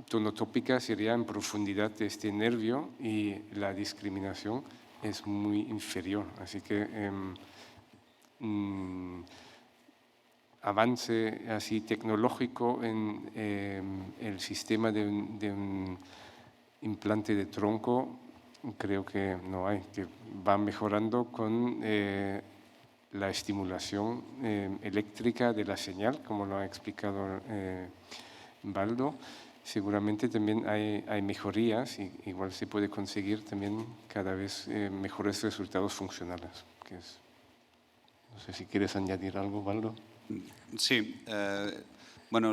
tonotópica sería en profundidad de este nervio y la discriminación es muy inferior. Así que avance así tecnológico en el sistema de un implante de tronco creo que no hay, que va mejorando con la estimulación eléctrica de la señal, como lo ha explicado Baldo. Seguramente también hay mejorías y igual se puede conseguir también cada vez mejores resultados funcionales. No sé si quieres añadir algo, Baldo. Sí. Bueno,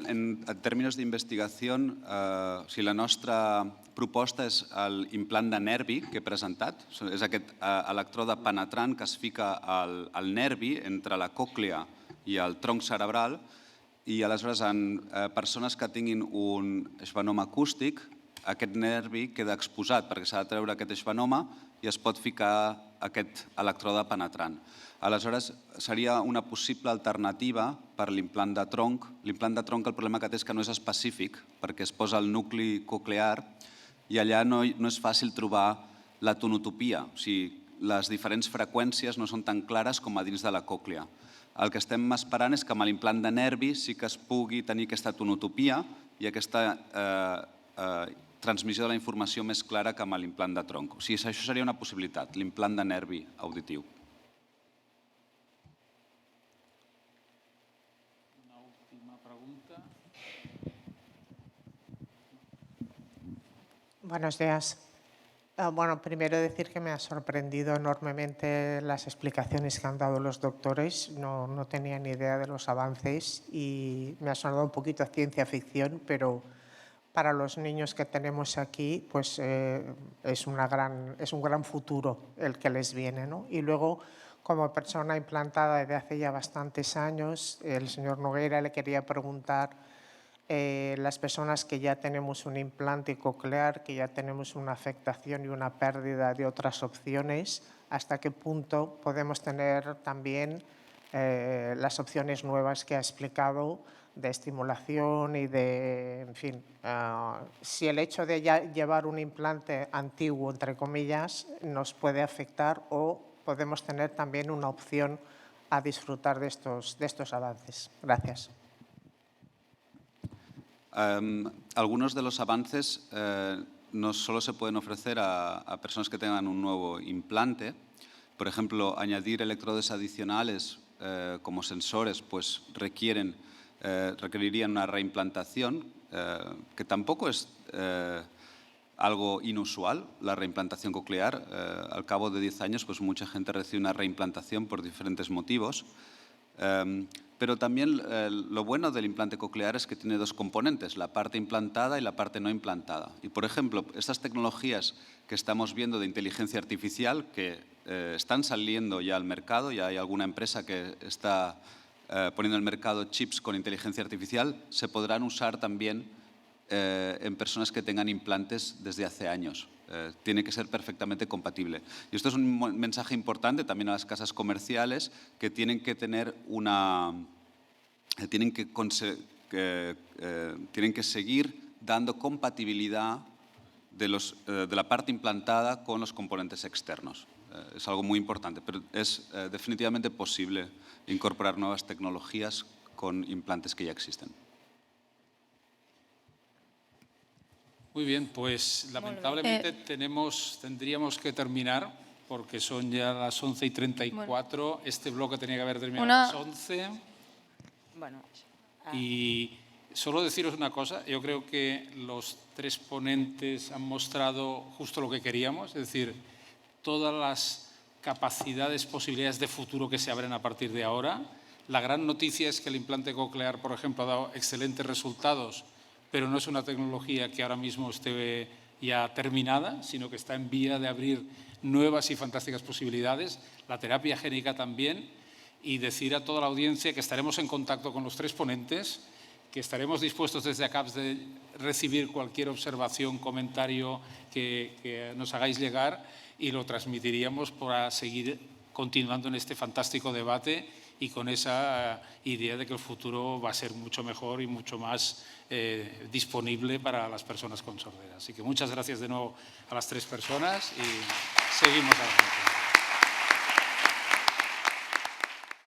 en términos d'investigació, la nostra proposta és l'implant de nervi que he presentat. És aquest electrode penetrant que es fica al nervi entre la còclea i el tronc cerebral, i aleshores en persones que tinguin un espanoma acústic aquest nervi queda exposat perquè s'ha de treure aquest eixvanoma i es pot ficar aquest electrode penetrant. Aleshores, seria una possible alternativa per l'implant de tronc. L'implant de tronc, el problema que té és que no és específic perquè es posa el nucli coclear i allà no és fàcil trobar la tonotopia. O sigui, les diferents freqüències no són tan clares com a dins de la còclea. El que estem esperant és que amb l'implant de nervi sí que es pugui tenir aquesta tonotopia i aquesta transmissió de la informació més clara que amb l'implant de tronc. O sigui, això seria una possibilitat, l'implant de nervi auditiu. Una última pregunta. Buenos días. Bueno, primero decir que me ha sorprendido enormemente las explicaciones que han dado los doctores. No tenía ni idea de los avances y me ha sonado un poquito a ciencia ficción, pero para los niños que tenemos aquí pues es un gran futuro el que les viene, ¿no? Y luego, como persona implantada desde hace ya bastantes años, el señor Nogueira le quería preguntar, las personas que ya tenemos un implante coclear, que ya tenemos una afectación y una pérdida de otras opciones, ¿hasta qué punto podemos tener también las opciones nuevas que ha explicado de estimulación y de, en fin, si el hecho de ya llevar un implante antiguo, entre comillas, nos puede afectar o podemos tener también una opción a disfrutar de estos avances? Gracias. Algunos de los avances no solo se pueden ofrecer a personas que tengan un nuevo implante. Por ejemplo, añadir electrodes adicionales como sensores pues requerirían una reimplantación, que tampoco es algo inusual, la reimplantación coclear. Al cabo de 10 años, pues mucha gente recibe una reimplantación por diferentes motivos. Pero también lo bueno del implante coclear es que tiene dos componentes, la parte implantada y la parte no implantada. Y, por ejemplo, estas tecnologías que estamos viendo de inteligencia artificial que están saliendo ya al mercado, ya hay alguna empresa que está poniendo en el mercado chips con inteligencia artificial, se podrán usar también en personas que tengan implantes desde hace años. Tiene que ser perfectamente compatible. Y esto es un mensaje importante también a las casas comerciales que tienen que tener tienen que seguir dando compatibilidad de la parte implantada con los componentes externos. Es algo muy importante, pero es definitivamente posible incorporar nuevas tecnologías con implantes que ya existen. Muy bien, pues lamentablemente tendríamos que terminar porque son ya las 11:34. Este bloque tenía que haber terminado a las 11. Y solo deciros una cosa, yo creo que los tres ponentes han mostrado justo lo que queríamos, es decir, todas las capacidades, posibilidades de futuro que se abren a partir de ahora. La gran noticia es que el implante coclear, por ejemplo, ha dado excelentes resultados, pero no es una tecnología que ahora mismo esté ya terminada, sino que está en vía de abrir nuevas y fantásticas posibilidades. La terapia génica también. Y decir a toda la audiencia que estaremos en contacto con los tres ponentes, que estaremos dispuestos desde ACAPS de recibir cualquier observación, comentario que nos hagáis llegar y lo transmitiríamos para seguir continuando en este fantástico debate y con esa idea de que el futuro va a ser mucho mejor y mucho más disponible para las personas con sordera. Así que muchas gracias de nuevo a las tres personas y seguimos adelante.